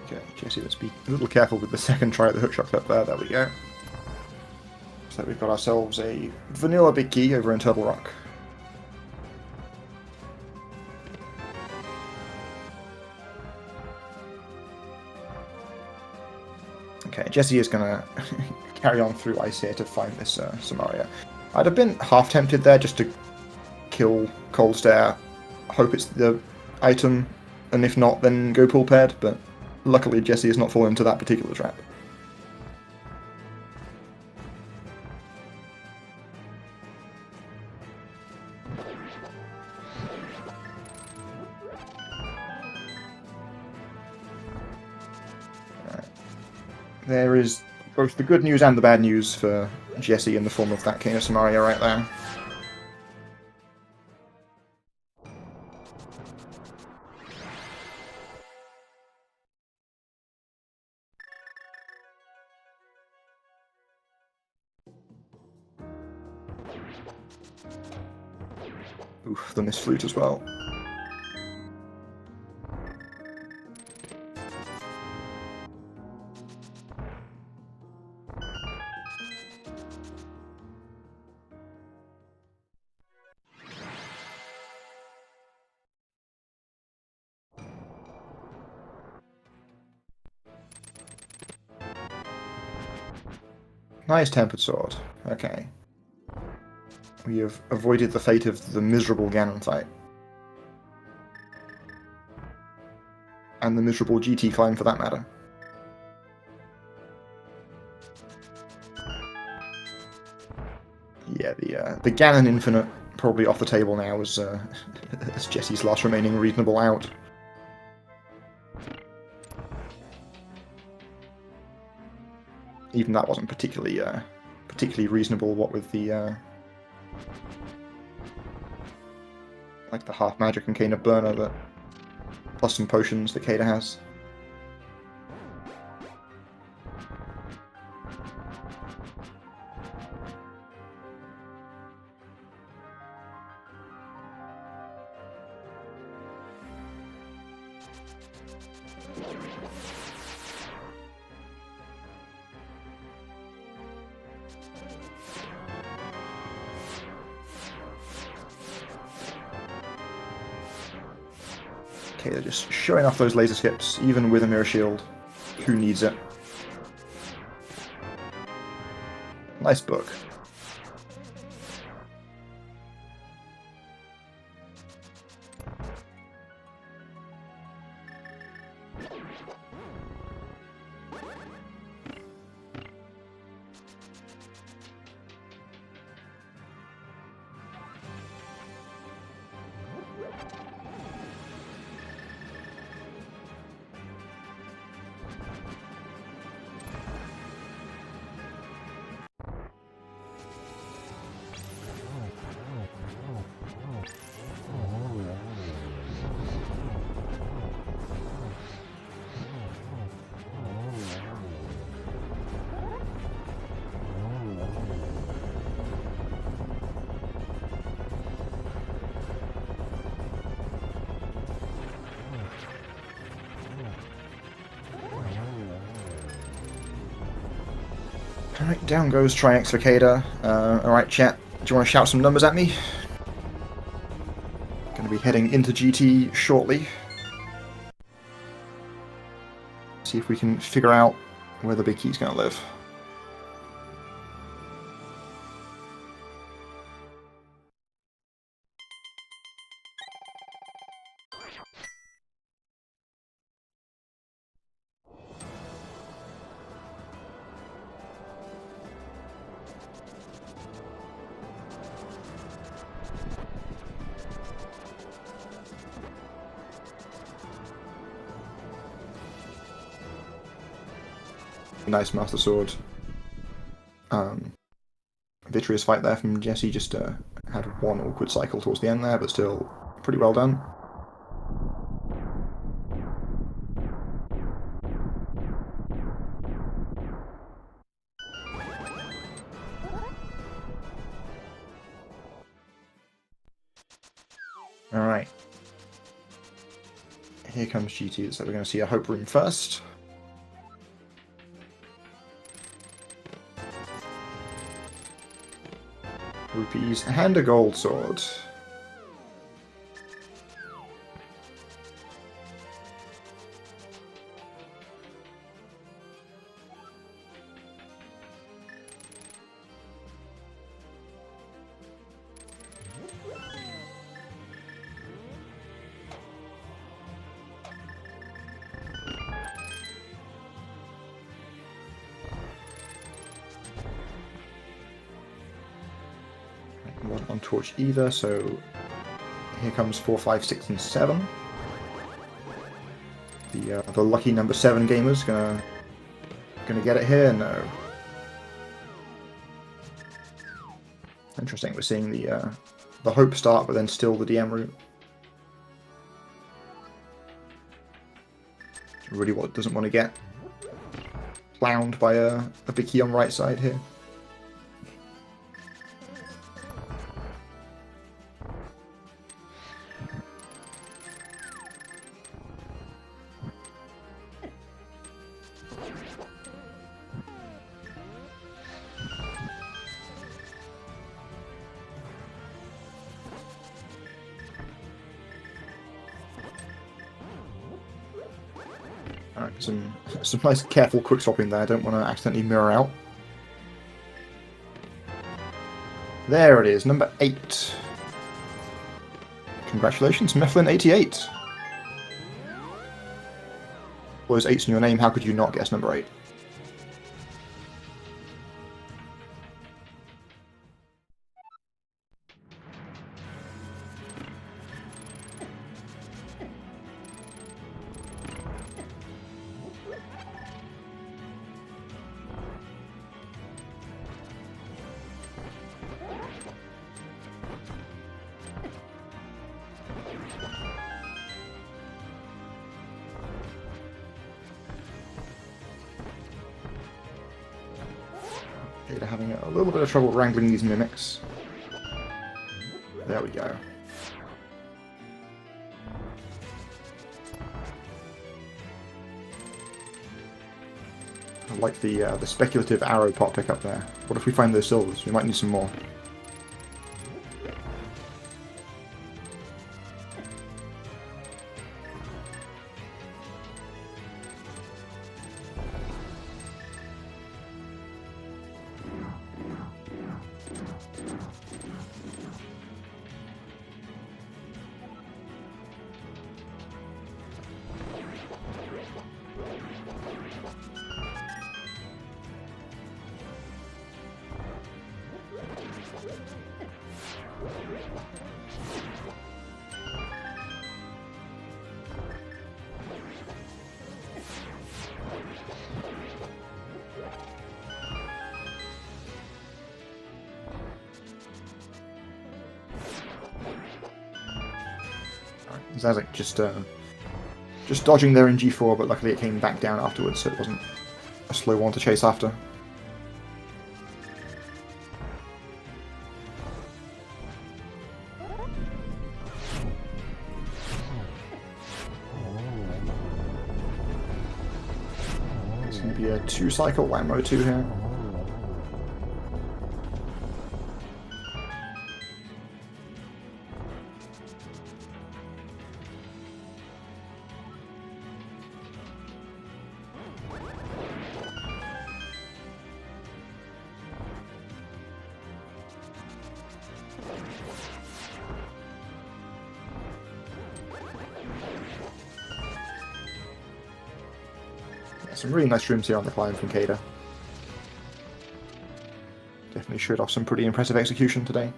Okay, Jesse, let's be a little careful with the second try at the hookshot clip there. There we go. So we've got ourselves a vanilla big key over in Turtle Rock. Okay, Jesse is going to carry on through ice here to find this Samaria. I'd have been half tempted there just to kill Cold Stare, hope it's the item, and if not, then go pull paired, but luckily Jesse has not fallen into that particular trap. There is both the good news and the bad news for Jesse in the form of that King of Samaria right there. Oof, the missed flute as well. Nice tempered sword. Okay. We have avoided the fate of the miserable Ganon fight. And the miserable GT climb for that matter. Yeah, the Ganon Infinite probably off the table now as Jesse's last remaining reasonable out. Even that wasn't particularly reasonable, what with the like the half magic and cane of burner that plus some potions that Kaede has. Okay, they're just showing off those laser skips, even with a mirror shield. Who needs it? Nice book. Alright, down goes Triax for Kaede. Alright, chat, do you want to shout some numbers at me? Going to be heading into GT shortly. See if we can figure out where the big key's going to live. Nice Master Sword. Vitreous fight there from Jesse, just had one awkward cycle towards the end there, but still pretty well done. Alright. Here comes GT, so we're going to see a Hope Room first. Rupees and a gold sword. One on torch either, so here comes 4, 5, 6, and 7. The lucky number 7 gamer's gonna get it here. No. Interesting. We're seeing the Hope start, but then still the DM route. Really, what doesn't want to get clowned by a big key on right side here. Alright, some nice careful quick swapping there. I don't want to accidentally mirror out. There it is, number 8. Congratulations, Mifflin88. All those 8s in your name, how could you not guess number 8? Kaede having a little bit of trouble wrangling these mimics. There we go. I like the speculative arrow pot pickup there. What if we find those silvers? We might need some more. Zazek just dodging there in G4, but luckily it came back down afterwards, so it wasn't a slow one to chase after. It's going to be a 2-cycle Whammo 2 here. Some really nice rooms here on the climb from Kaede. Definitely showed off some pretty impressive execution today.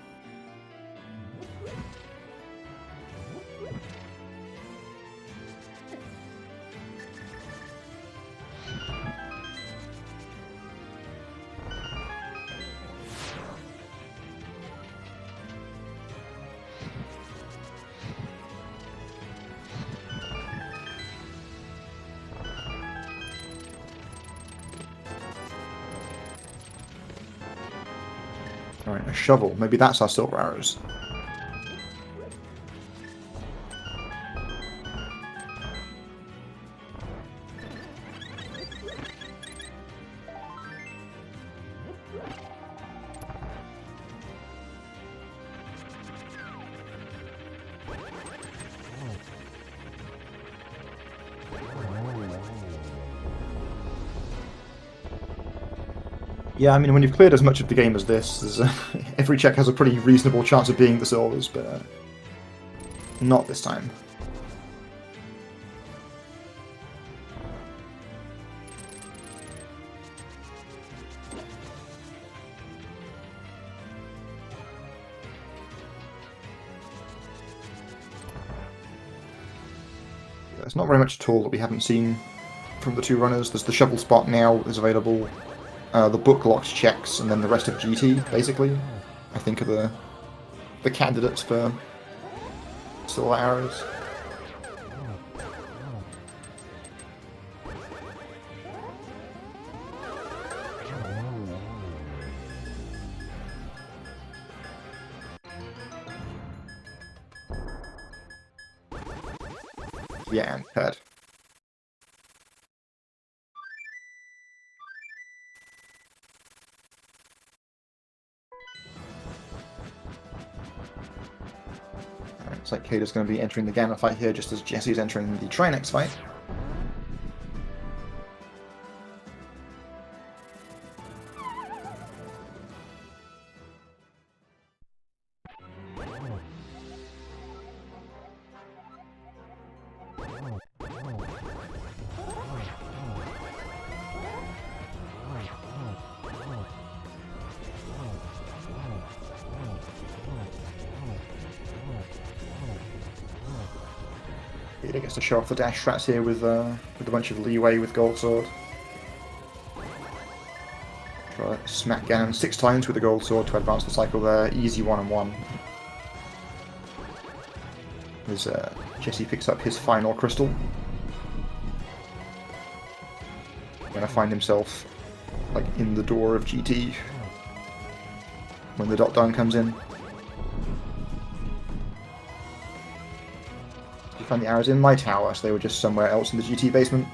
Alright, a shovel. Maybe that's our silver arrows. Yeah, I mean, when you've cleared as much of the game as this, every check has a pretty reasonable chance of being the silvers, but not this time. There's not very much at all that we haven't seen from the two runners. There's the shovel spot now is available. The book locked checks, and then the rest of GT, basically, I think are the candidates for silver arrows. Yeah, and Kaede. Looks like Kaede's going to be entering the Ganon fight here, just as Jesse's entering the Trinex fight. Kaede gets to show off the dash strats here with a bunch of leeway with Gold Sword. Try to smack Ganon 6 times with the Gold Sword to advance the cycle there. Easy 1-on-1. As Jesse picks up his final crystal. Gonna find himself like in the door of GT when the dot down comes in. Did you find the arrows in my tower, so they were just somewhere else in the GT basement?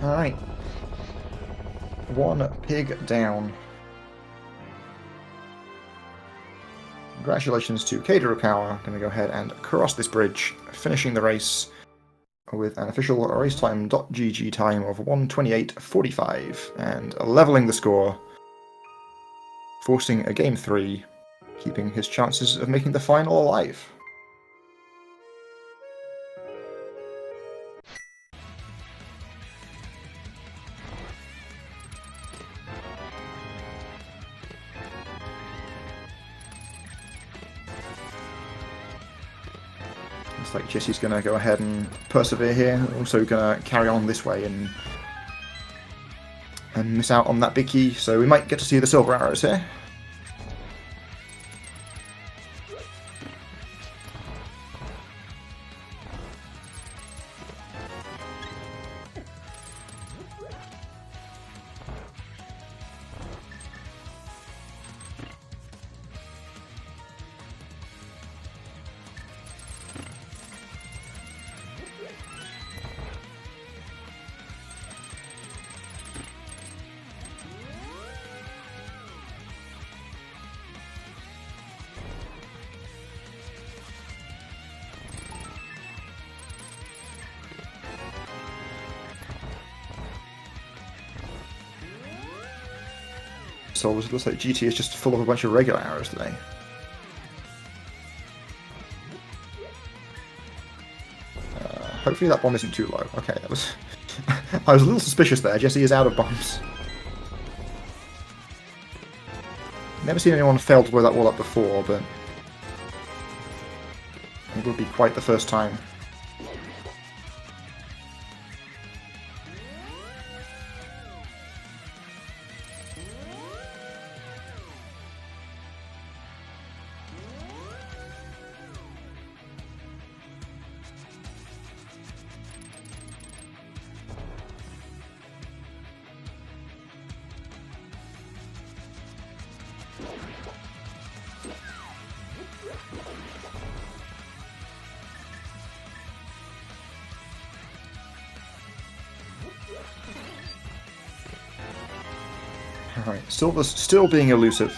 Alright. One pig down. Congratulations to Kaede Rukawa. Going to go ahead and cross this bridge, finishing the race with an official racetime.gg time of 1:28.45 and leveling the score, forcing a game 3, keeping his chances of making the final alive. Looks like Jesse's going to go ahead and persevere here, also going to carry on this way and miss out on that big key, so we might get to see the silver arrows here. So it looks like GT is just full of a bunch of regular arrows today. Hopefully that bomb isn't too low. Okay, that was... I was a little suspicious there. Jesse is out of bombs. Never seen anyone fail to blow that wall up before, but it would be quite the first time. Alright, Silver's still being elusive.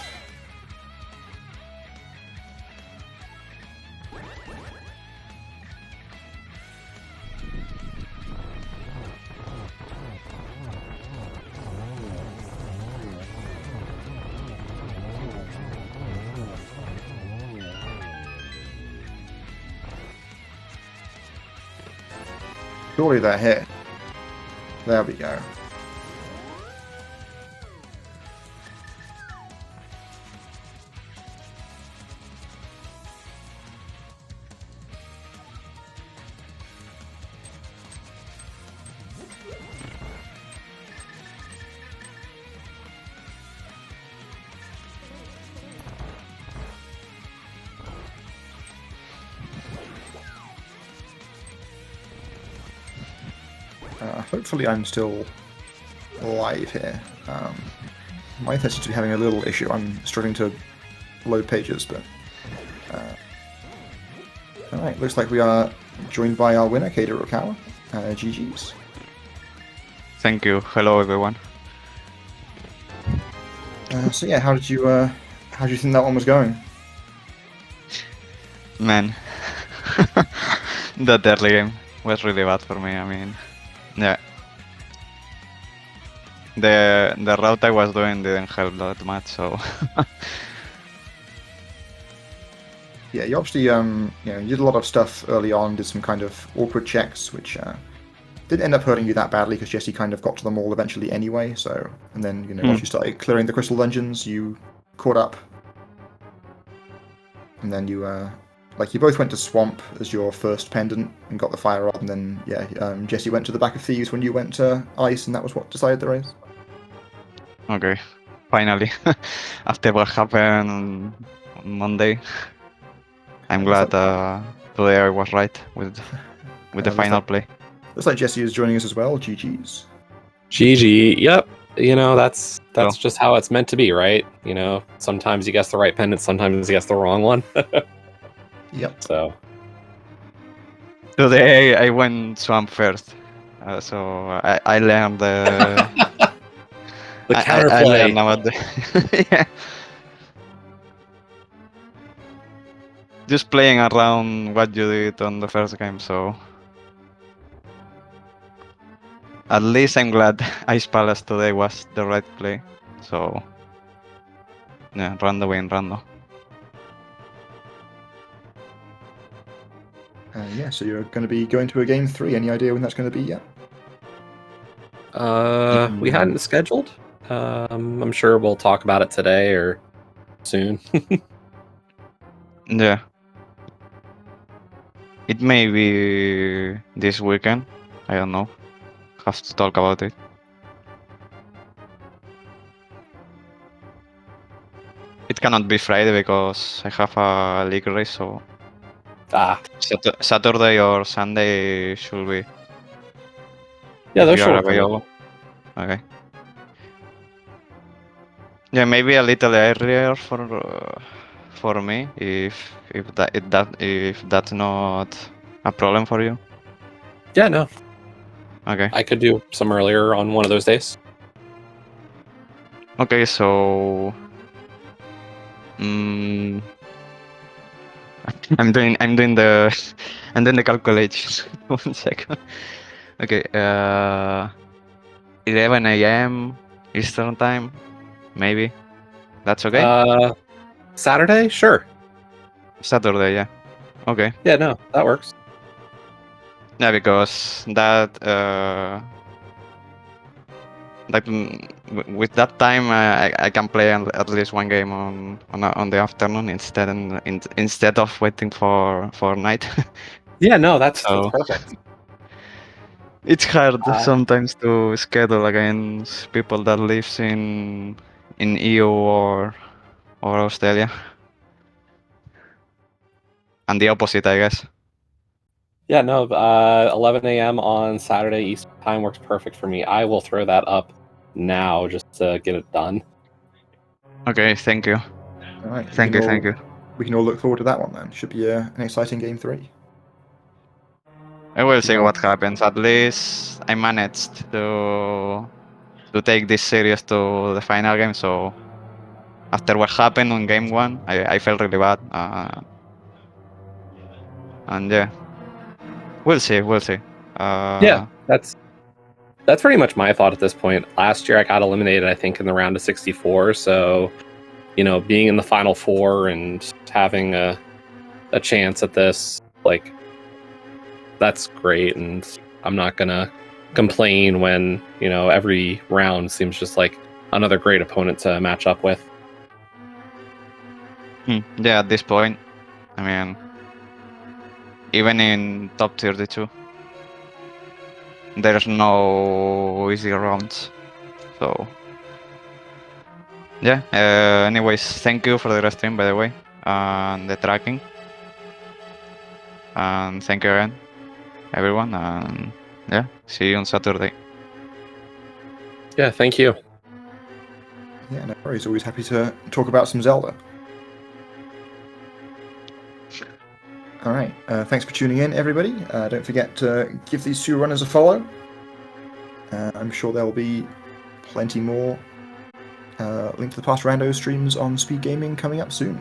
Surely they're here. There we go. Hopefully I'm still live here. My test seems to be having a little issue. I'm struggling to load pages, but... Alright, looks like we are joined by our winner, Kaede Rukawa. GG's. Thank you. Hello, everyone. So yeah, how did you think that one was going? Man, that early game was really bad for me. I mean, yeah. The route I was doing didn't help that much, so Yeah, you obviously you did a lot of stuff early on, did some kind of awkward checks, which didn't end up hurting you that badly because Jesse kind of got to them all eventually anyway. So, and then once you started clearing the crystal dungeons, you caught up, and then you you both went to Swamp as your first pendant and got the fire up, and then Jesse went to the back of Thieves when you went to Ice, and that was what decided the race. Okay, finally, after what happened on Monday, I'm glad today I was right with the final play. Looks like Jesse is joining us as well. GG's. GG. Yep. That's Cool. just how it's meant to be, right? Sometimes you guess the right pendant, sometimes you guess the wrong one. Yep. So today I went Swamp first, so I learned the the I counterplay. learned about the yeah. Just playing around what you did on the first game, so at least I'm glad Ice Palace today was the right play. So yeah, rando win, rando. So you're going to be going to a game 3. Any idea when that's going to be yet? We hadn't scheduled. I'm sure we'll talk about it today or soon. Yeah. It may be this weekend. I don't know. Have to talk about it. It cannot be Friday because I have a league race, so Saturday or Sunday should be. Yeah, if those you should are work for me. available. Okay. Yeah, maybe a little earlier for me if that's not a problem for you. Yeah, no. Okay. I could do some earlier on one of those days. Okay, so I'm doing the calculations. 1 second. Okay, 11 a.m. Eastern time, maybe. That's okay. Saturday, sure. Saturday, yeah. Okay. Yeah, no, that works. Yeah, because that with that time I can play at least one game on the afternoon instead of waiting for night. Yeah, no, that's So perfect. it's hard sometimes to schedule against people that lives in EU or Australia, and the opposite, I guess. Yeah, no, 11 a.m. on Saturday Eastern time works perfect for me. I will throw that up now just to get it done. Okay, thank you. All right. Thank you. We can all look forward to that one then. Should be an exciting game 3. I will see what happens. At least I managed to take this series to the final game. So after what happened on game 1, I felt really bad. And yeah, we'll see. Yeah, that's pretty much my thought at this point. Last year I got eliminated, I think, in the round of 64. So, being in the final 4 and having a chance at this, that's great. And I'm not gonna complain when every round seems just like another great opponent to match up with. Yeah, at this point, I mean, even in top 32, there's no easy rounds. So yeah. Anyways, thank you for the stream, by the way, and the tracking. And thank you again, everyone. And yeah, see you on Saturday. Yeah, thank you. Yeah, no worries. Always happy to talk about some Zelda. All right. Thanks for tuning in, everybody. Don't forget to give these 2 runners a follow. I'm sure there will be plenty more Link to the Past Rando streams on SpeedGaming coming up soon.